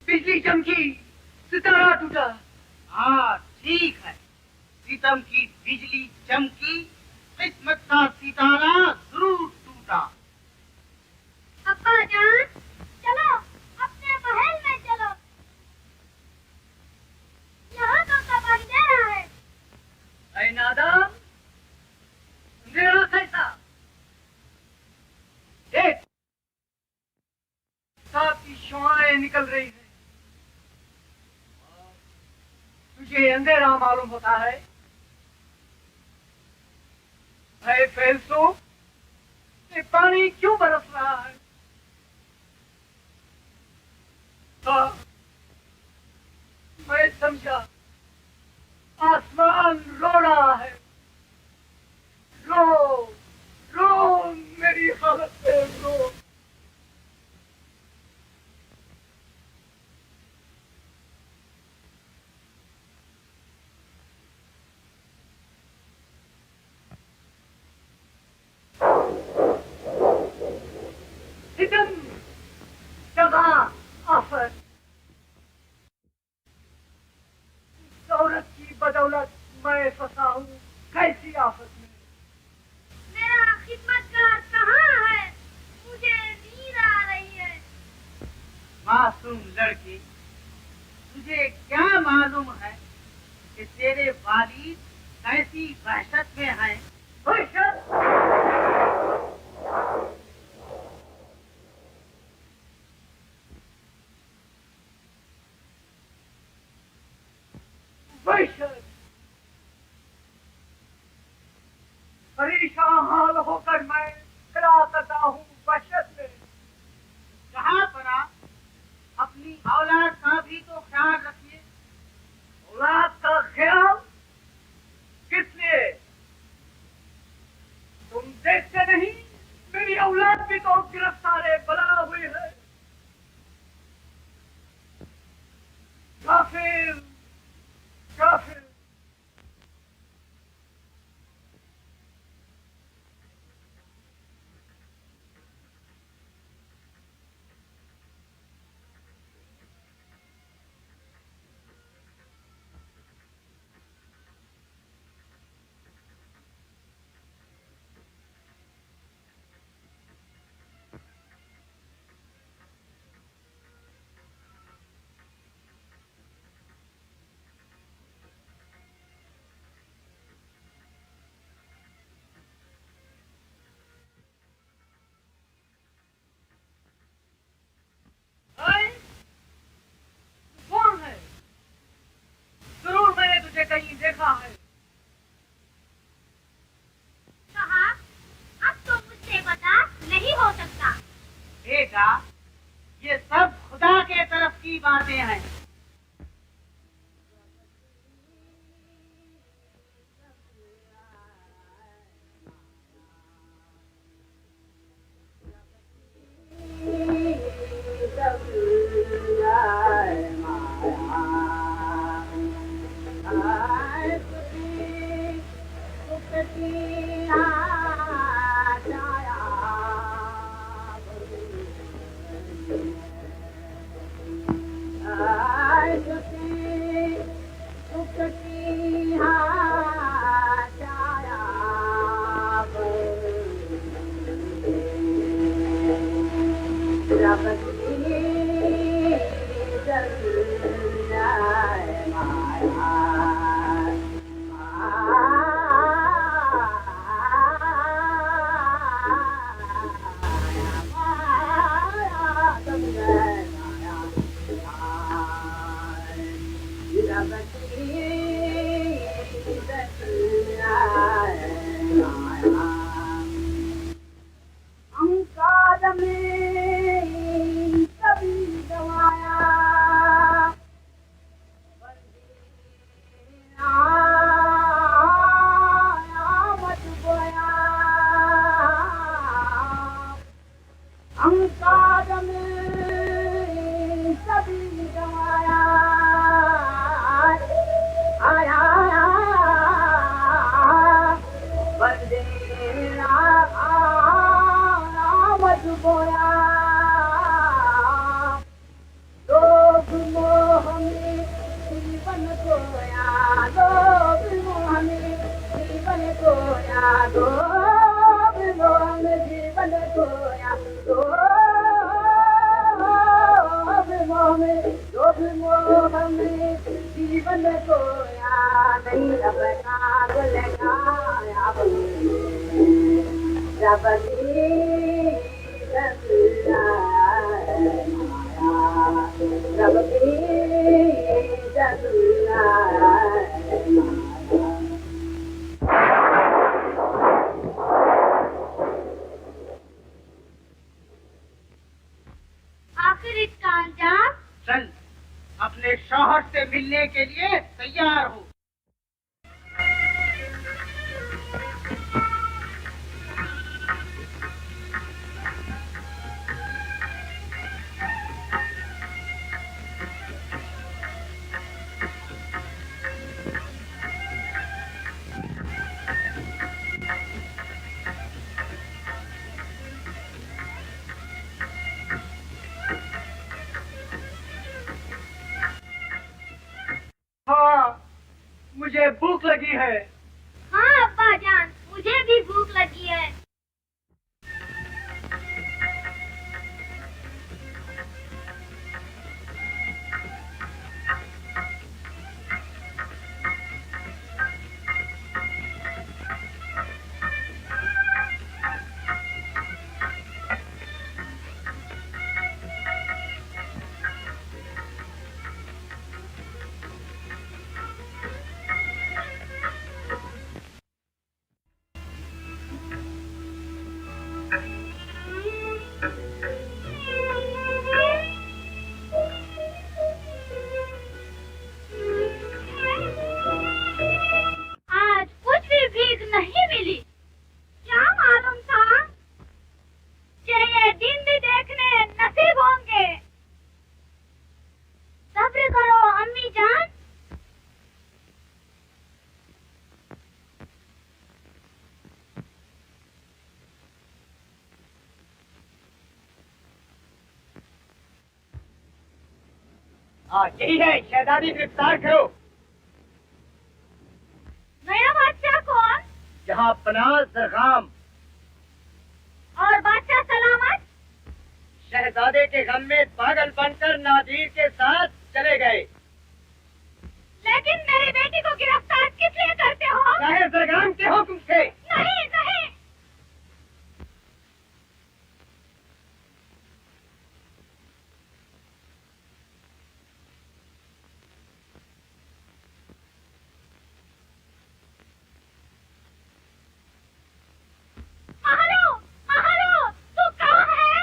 E: बिजली चमकी, सितारा टूटा।
B: हाँ ठीक है, सितम की बिजली चमकी, किस्मत का सितारा जरूर टूटा।
C: अब्बा जान, चलो अपने महल में चलो। यहाँ तो सब अंधेरा है।
E: ऐ नादान, अंधेरा कैसा? देख, साफ की शुआएं निकल रही है। तुझे अंधेरा मालूम होता है? है फैलसो, ये पानी क्यों बरस रहा है? हाँ, मैं समझा, आसमान रो रहा है। रो, रो मेरी हालत पे रो। आफत, दौलत की बदौलत मैं फंसा हूँ कैसी आफत में।
C: मेरा खिदमतगार कहाँ है? मुझे नींद आ रही है।
B: मासूम लड़की, तुझे क्या मालूम है कि तेरे वालिद कैसी वहशत में हैं?
E: परेशान हाल होकर मैं खड़ा करता हूँ वहशत में।
B: कहाँ पड़ा? अपनी औलाद का भी तो ख्याल रखिए।
E: औलाद का ख्याल किस लिए? तुम देखते नहीं मेरी औलाद भी तो गिरफ्तार बना हुई है। काफिर, काफिर।
C: अहंकार में कभी गवाया मत बोया अहंकार में कभी गवाया आया बंदे मत बोया लोग मोह में जीवन खोया लोग मोह में जीवन खोया लोग मोह में जीवन खोया लोग मोह में जीवन खोया नहीं अब नाग लगाया जब
H: आखिर इसका अंजाम
B: चल अपने शौहर से मिलने के लिए तैयार हो।
A: हाँ, मुझे भूख लगी है।
H: हाँ अब्बा जान, मुझे भी भूख लगी है। आज कुछ भी भीख नहीं मिली। क्या मालूम था कि ये दिन भी देखने नसीब होंगे। सब्र करो अम्मी जान।
A: हाँ, यही है, शहजादी गिरफ्तार करो।
H: नया बादशाह कौन?
A: जहाँ पनाह जरगाम।
H: और बादशाह सलामत?
A: शहजादे के गम में पागल बनकर नादिर के साथ चले गए।
H: लेकिन मेरी बेटी को गिरफ्तार किस लिए करते हो?
A: शाह जरगाम के हुक्म से।
H: नहीं नहीं, महारो महारो, तू कहाँ है?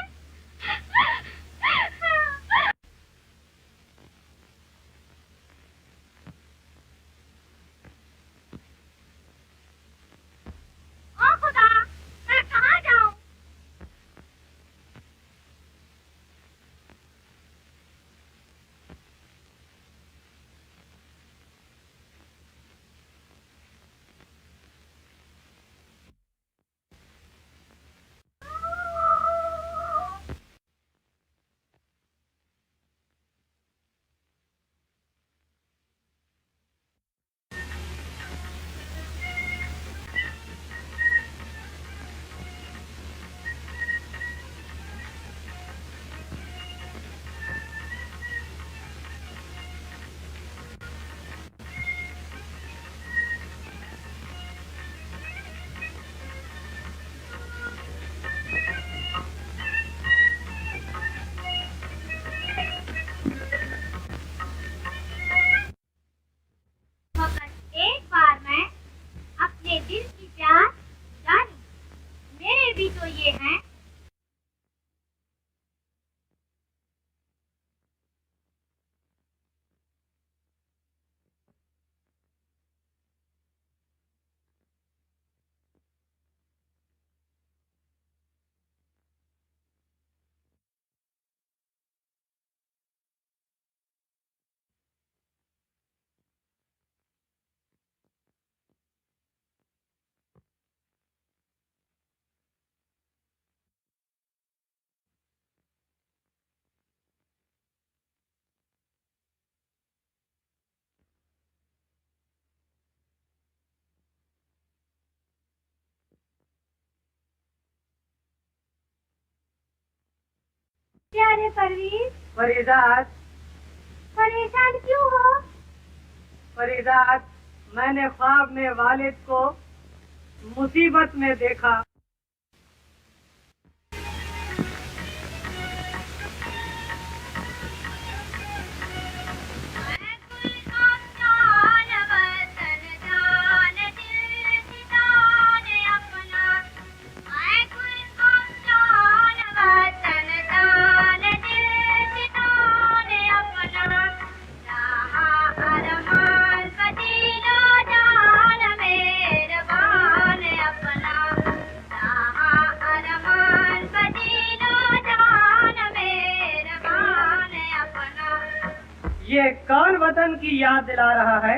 H: प्यारे परवीन,
E: फरीदात,
H: परेशान क्यों हो?
E: फरीदात, मैंने ख्वाब में वालिद को मुसीबत में देखा। ये कौन वतन की याद दिला रहा है?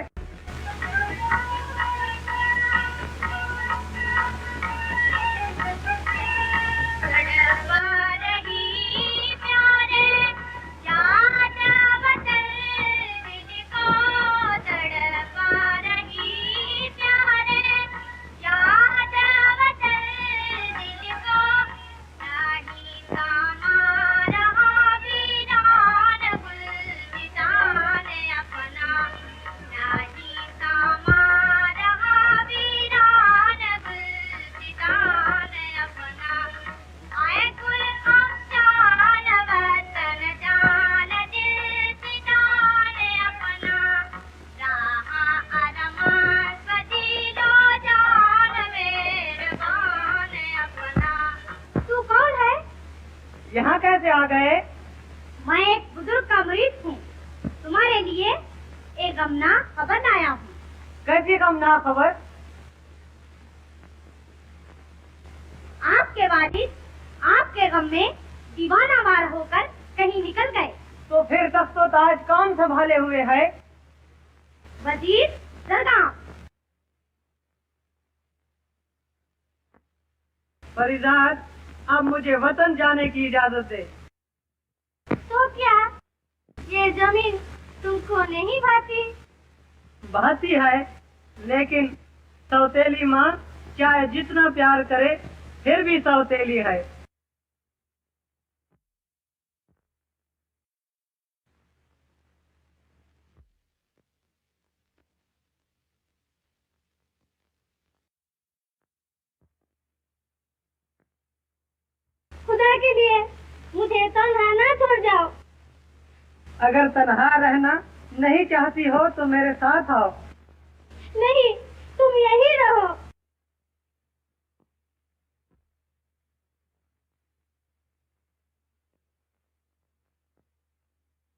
E: यहाँ कैसे आ गए?
H: मैं एक बुजुर्ग का मरीज हूँ। तुम्हारे लिए एक गमना खबर लाया हूँ।
E: कैसी गमना खबर?
H: आपके वालिद आपके गम में दीवाना वार होकर कहीं निकल गए।
E: तो फिर तख्तो ताज कौन संभाले हुए है?
H: वजीर दरगाह।
E: फरीदात, अब मुझे वतन जाने की इजाजत दे।
H: तो क्या ये जमीन तुमको नहीं भाती?
E: भाती है, लेकिन सौतेली माँ चाहे जितना प्यार करे फिर भी सौतेली है।
H: खुदा के लिए मुझे तन्हा ना छोड़ जाओ।
E: अगर तन्हा रहना नहीं चाहती हो तो मेरे साथ आओ।
H: नहीं, तुम यही रहो।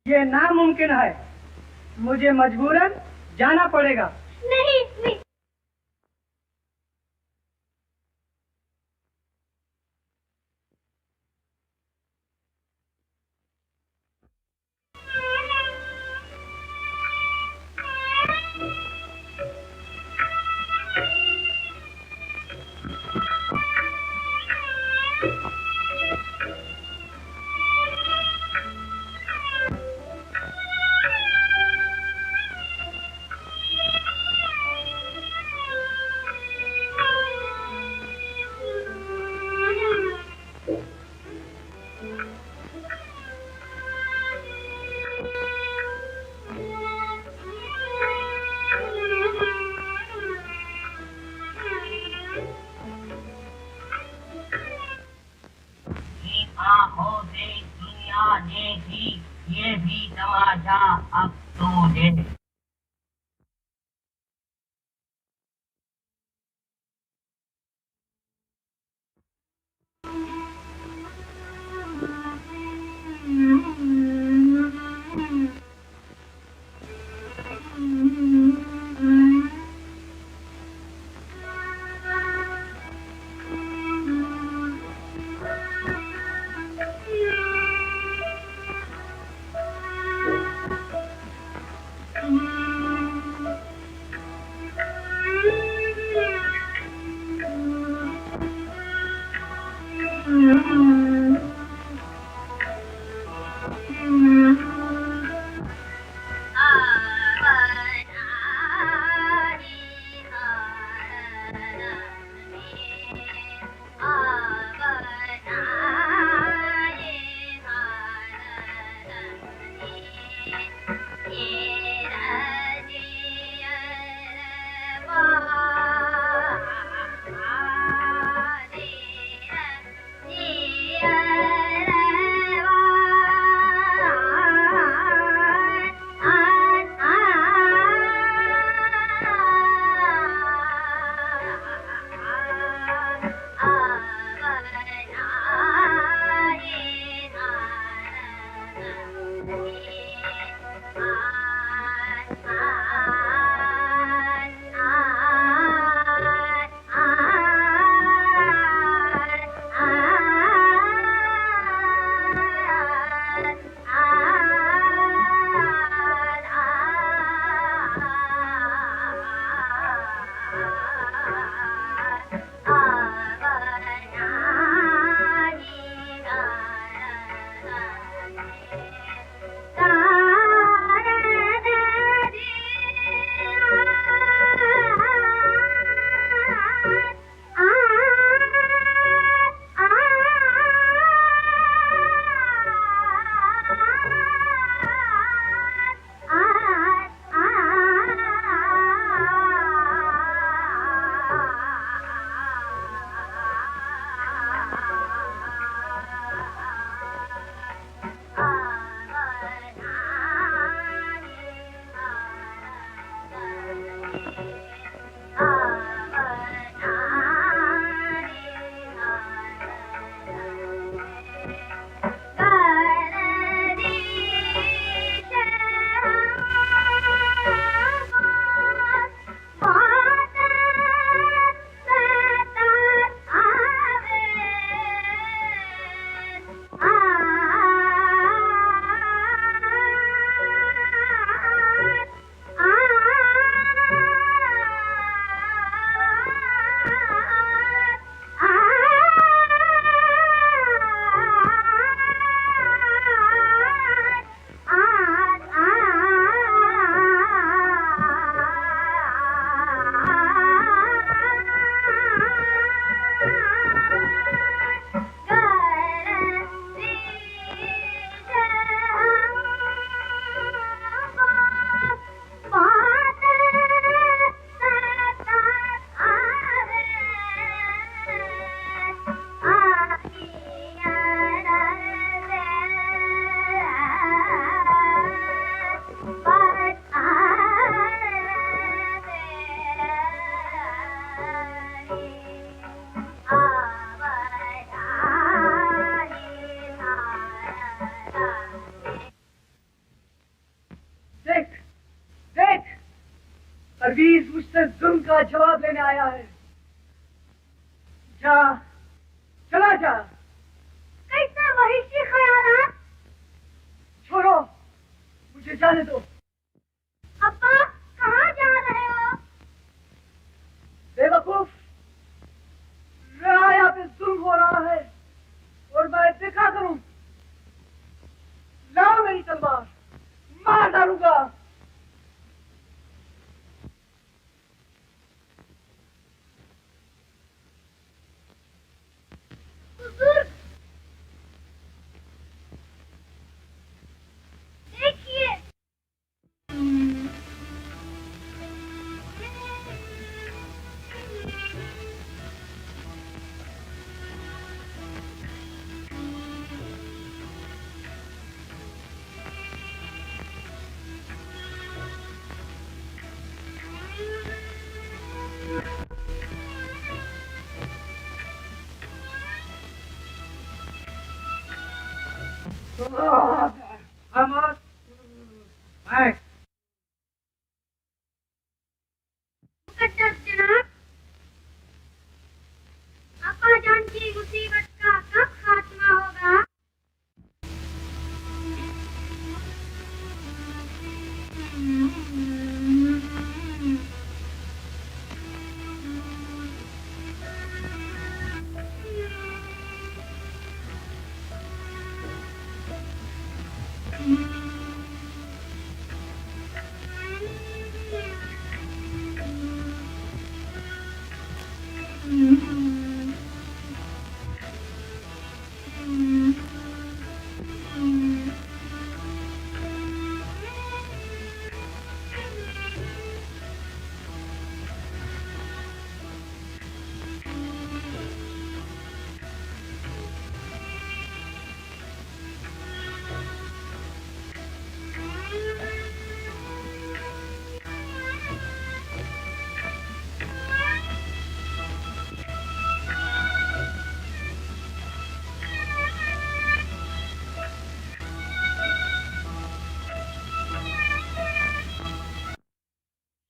E: ये नामुमकिन है, मुझे मजबूरन जाना पड़ेगा।
H: नहीं, नहीं।
E: परवीज मुझसे जुल्म का जवाब लेने आया है। जा, चला जा।
H: कैसे वहिशी ख्यालात?
E: छोड़ो, मुझे जाने दो।
H: अब्बा, कहाँ जा रहे हो?
E: बेवकूफ, राया पे जुल्म हो रहा है और मैं देखा करूं। लाओ मेरी तलवार, मार डालूंगा।
H: देखिए, मुकद्दस जनाब, अब्बा जान की मुसीबत का कब खात्मा होगा?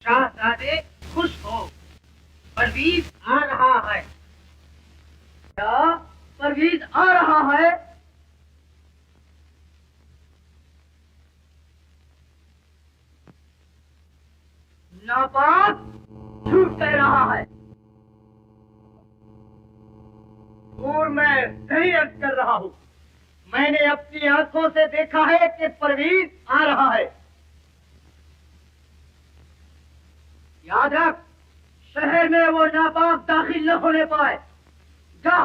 B: शहजादे खुश हो, परवीज आ रहा है।
E: क्या परवीज आ रहा है? नापाक झूठ कह रहा है।
B: और मैं सही अर्ज कर रहा हूँ। मैंने अपनी आंखों से देखा है कि परवीज आ रहा है।
E: याद रख, शहर में वो नापाक दाखिल न होने पाए। जा।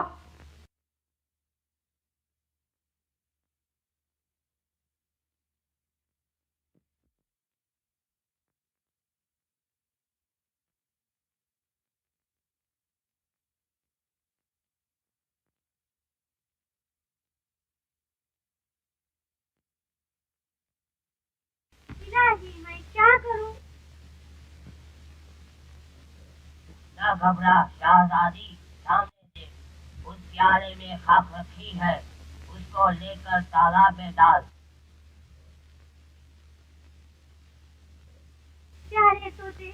H: इलाही, मैं क्या करूं?
G: न घबरा शहजादी, सामने देख, उस प्याले में खाक रखी है, उसको लेकर तालाब में डाल।
H: प्यारे तोते,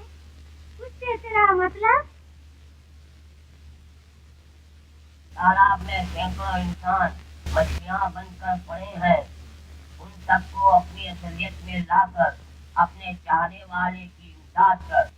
H: उससे तेरा मतलब?
G: तालाब में सैकड़ों इंसान मछलियां बनकर पड़े हैं, उन सबको अपनी असलियत में लाकर अपने चाहने वाले की इमदाद कर।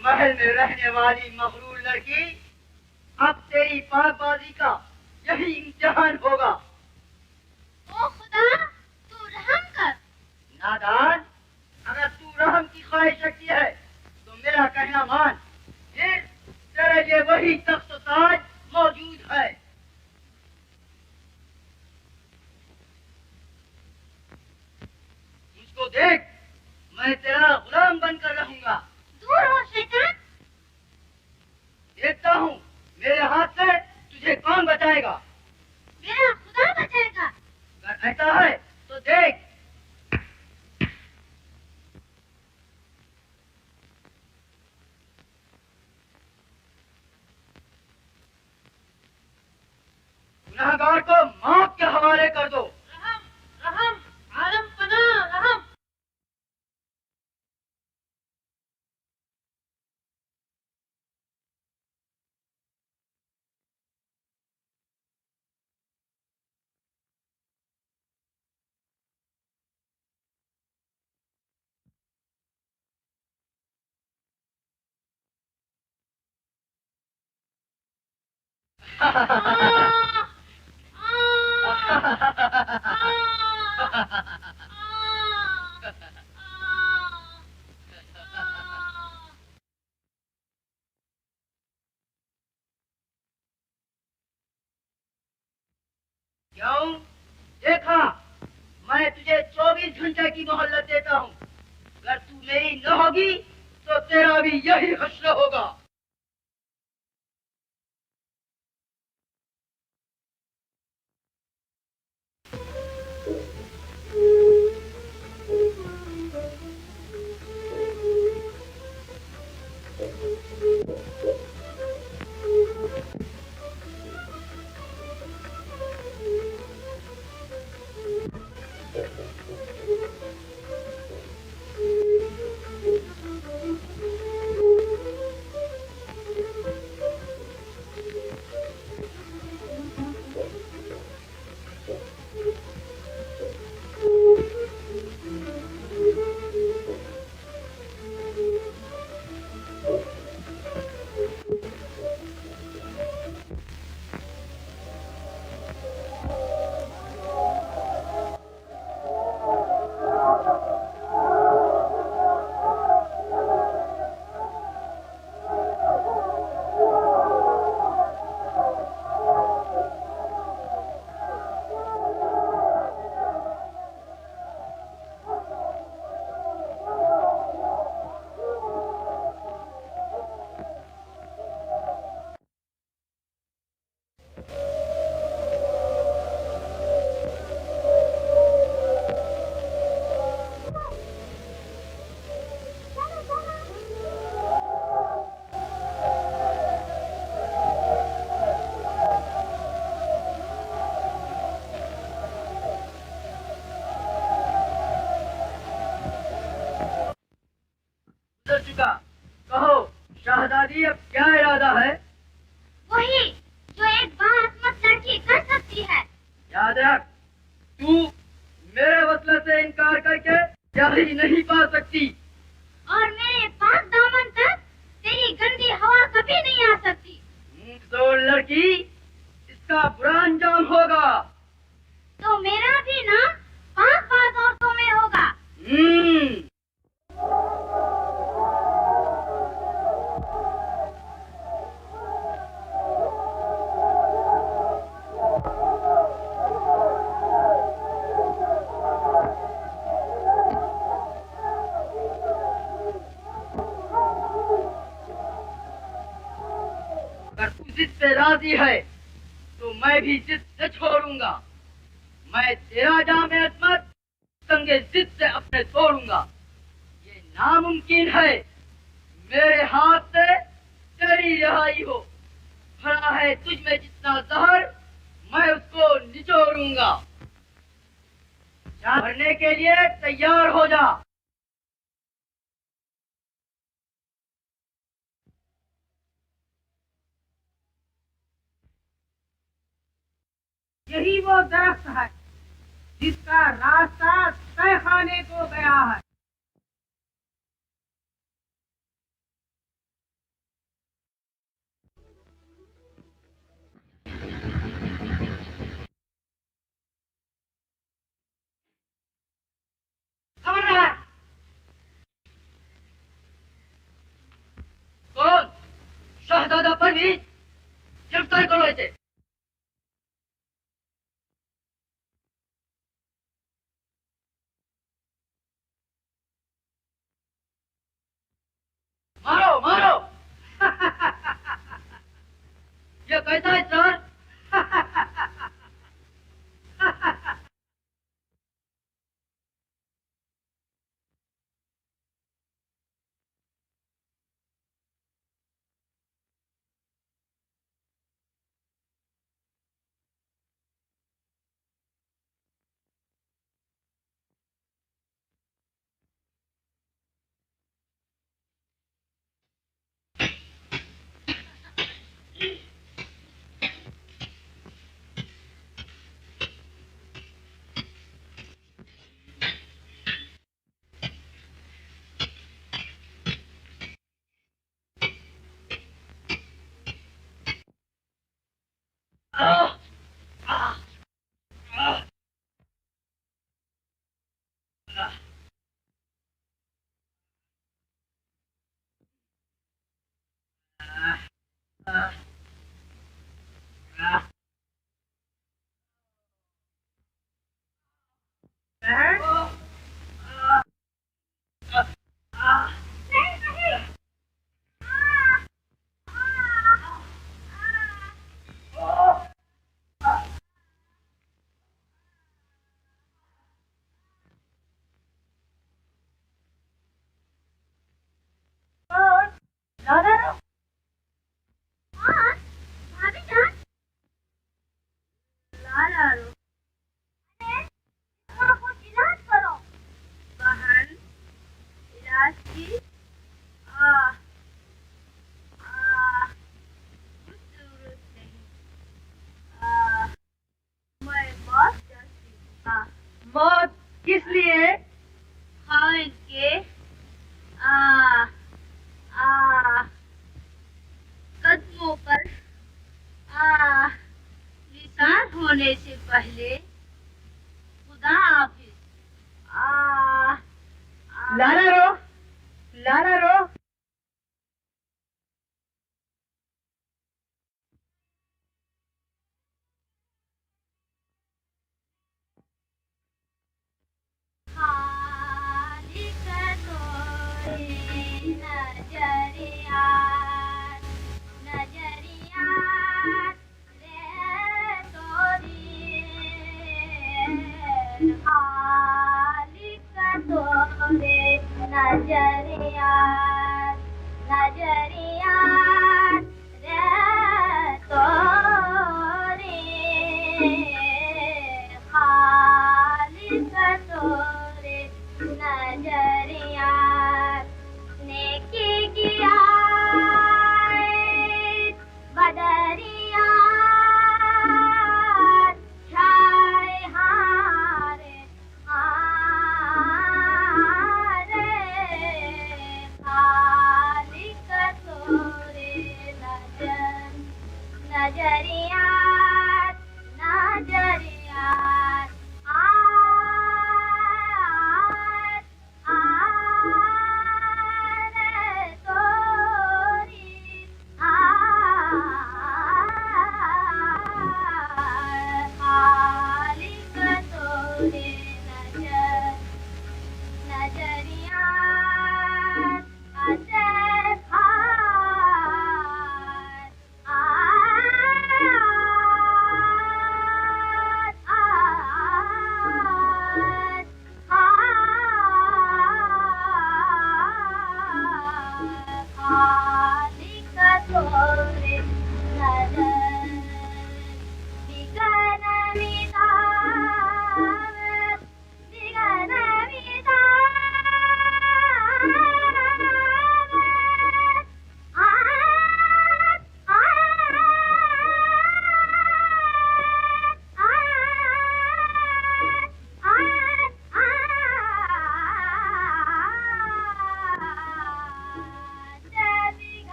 A: महल में रहने वाली मगरूर लड़की, अब तेरी पाकबाजी का यही इम्तिहान होगा।
H: ओ खुदा, तू रहम कर।
A: नादान, अगर तू रहम की ख्वाहिश रखती है तो मेरा कहना मान, फिर तेरे लिए वही तख्त ताज मौजूद है। मुझको देख, मैं तेरा गुलाम बनकर रहूंगा।
H: दूर हो शैतान।
A: देखता हूँ मेरे हाथ से तुझे कौन बचाएगा।
H: मेरा खुदा बचाएगा।
A: अगर ऐसा है तो देख। गुनाहगार को मौत के हवाले कर दो।
B: रहम, रहम, आलम पनाह, रहम।
A: क्यों? देखा, मैं तुझे 24 घंटे की मोहल्लत देता हूँ। अगर तू मेरी न होगी तो तेरा भी यही हश्र होगा। याद रख, तू मेरे वसले से इनकार करके यही नहीं पा सकती।
H: और मेरे पास दामन तक तेरी गंदी हवा कभी नहीं आ सकती।
A: तो लड़की, इसका बुरा अंजाम होगा।
H: तो मेरा भी नाम 5 औरतों में होगा।
A: अगर तू जिद पे राजी है तो मैं भी जिद न छोड़ूंगा। मैं तेरा जाम अजमत संगे जिद से अपने तोड़ूंगा। ये नामुमकिन है मेरे हाथ से तेरी रिहाई हो। भरा है तुझ में जितना जहर, मैं उसको निचोड़ूंगा। भरने के लिए तैयार हो जा।
B: यही वो दरख्त है जिसका रास्ता तहखाने को गया है।
A: खबरदार! कौन? शहजादा परवीज, गिरफ्तार करो इसे। मारो मारो। ये कैसा है सर? मौत किस लिए?
H: खान के कदमों पर निशान होने से पहले खुदा हाफिज।
A: लाला रो।
H: बदरिया छाए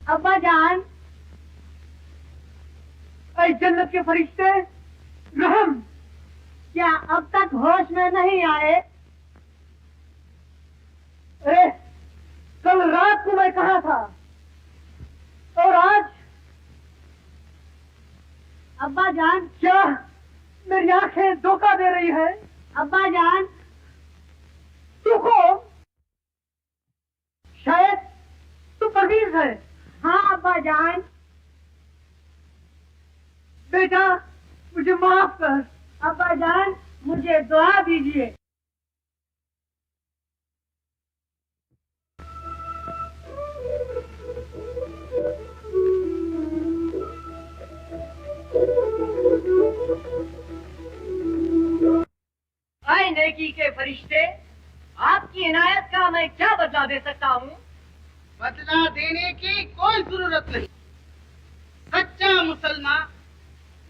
E: अब्बा जान, ऐ जन्नत के फरिश्ते, रहम, क्या अब तक होश में नहीं आए? अरे कल रात को मैं कहा था और आज? अब्बा जान, क्या मेरी आंखें धोखा दे रही है? अब्बा जान, तू कौन? शायद तू परवीज है। हाँ अब्बा जान। बेटा मुझे माफ कर। अब्बा जान मुझे दुआ दीजिए।
A: आए नेकी के फरिश्ते, आपकी इनायत का मैं क्या बदला दे सकता हूँ?
B: बदला देने की कोई जरूरत नहीं। सच्चा मुसलमान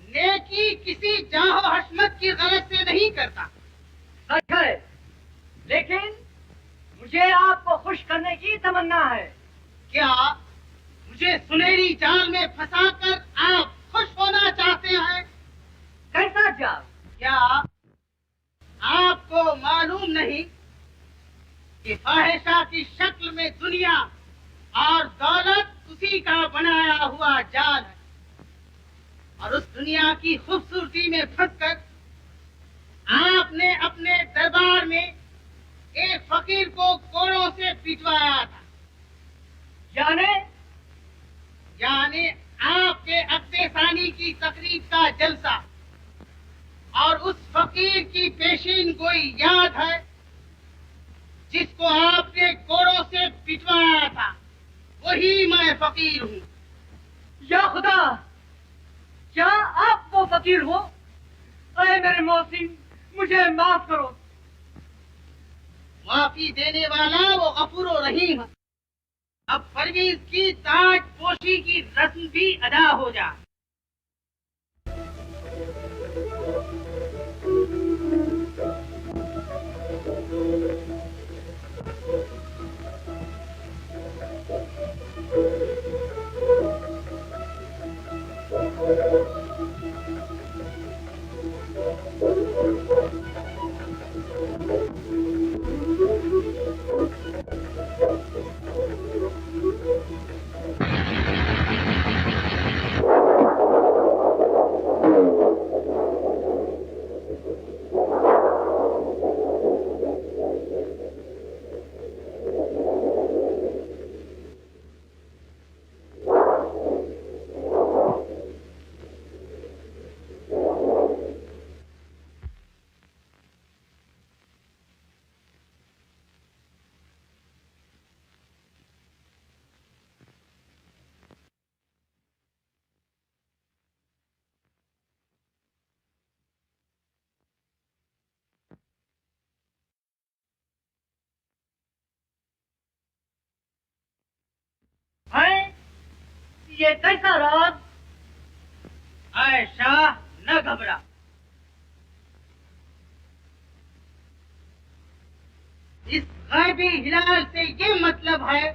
B: नेकी किसी जाहो हशमत की गरज से नहीं करता।
A: सच है, लेकिन मुझे आपको खुश करने की तमन्ना है।
B: क्या मुझे सुनहरी जाल में फंसाकर आप खुश होना चाहते हैं?
A: कैसा जाल?
B: क्या आपको मालूम नहीं कि फाहिशा की शक्ल में दुनिया और दौलत उसी का बनाया हुआ जाल है, और उस दुनिया की खूबसूरती में फंसकर आपने अपने दरबार में एक फकीर को कोड़ों से पिटवाया था। यानी आपके अक्तेसानी की तकरीब का जलसा, और उस फकीर की पेशीन गोई याद है जिसको आपने कोड़ों से पिटवाया था? वही मैं फकीर हूँ।
A: या खुदा, क्या आप वो फकीर हो? अरे मेरे मौसी, मुझे माफ करो।
B: माफी देने वाला वो गफूर रहीम है। अब परवीज की ताज पोशी की रस्म भी अदा हो जाए।
A: ये कैसा राज? ऐ शाह, न घबरा।
B: इस गैबी हिलाल से ये मतलब है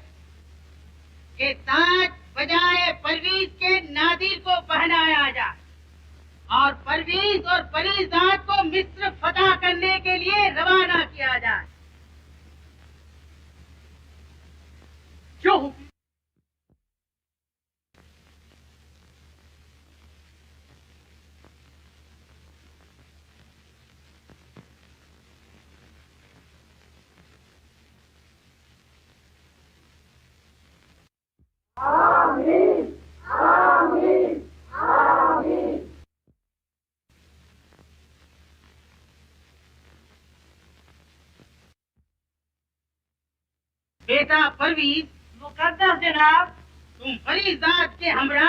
B: कि ताज बजाए परवीज के नादिर को पहनाया जाए और परवीज और परीजात को मिस्र फतह करने के लिए रवाना किया जाए।
A: जो हुक्म।
B: बेटा परवीज,
A: मुकद्दस जनाब।
B: तुम फरीजात के हमरा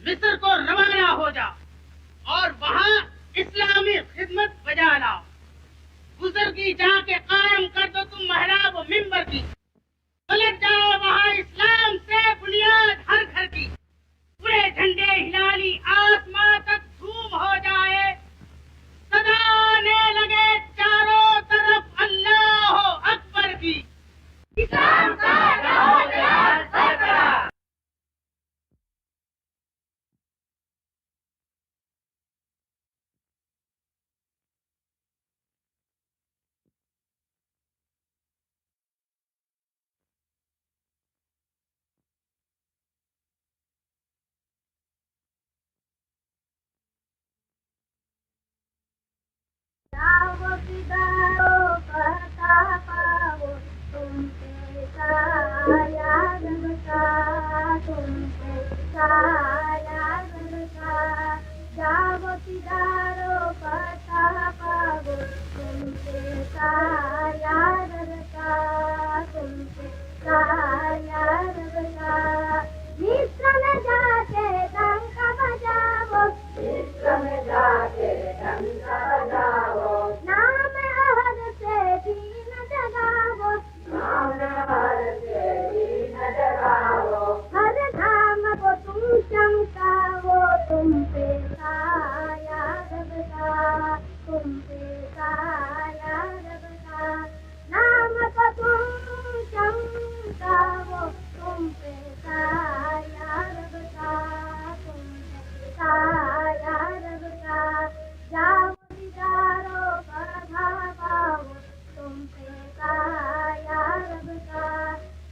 B: मिस्र को रवाना हो जाओ और वहाँ इस्लामी खिदमत बजा लाओ। बुजुर्गी जाके कायम कर दो तुम महराब व मिंबर की। पलट जाओ वहाँ इस्लाम से बुनियाद हर घर की। पूरे झंडे हिलाली आसमां तक धूम हो जाए। सदाने लगे चारों तरफ अल्लाह अकबर की।
C: इस्लाम का लाहौर बरकरार। जाओ किदारो पता पाओ तुमसे साया रबका, तुमसे साया रबका। जाओ किदारो पता पाओ तुमसे साया रबका, तुमसे साया रबका। मिस्र में जाके डंका बजाओ, मिस्र में जाके डंका बजाओ। नाम अहद से दीन जगाओ, नाम अहद से दीन जगाओ। हर धाम को तुम चमकाओ, तुम पे साया रबका, तुम पे साया रबका। नाम को तुम चमकाओ, तुम पे साया रबका, तुम पे साया रबका। जाओ दीदारो बधा पाओ तुम पे साया रबका।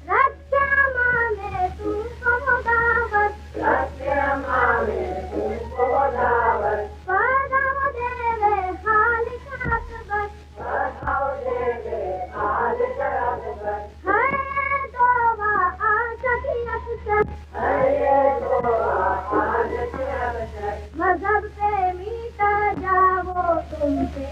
C: रक्षा मांगे तुमको दावत, रक्षा मांगे तुमको दावत। बधाओ देवे खालिक अकबर, बधाओ देवे खालिक अकबर। है दोवा आशकी अक्सर, है दोवा आशकी अक्सर। मजहब पे मीटा जाओ तुम पे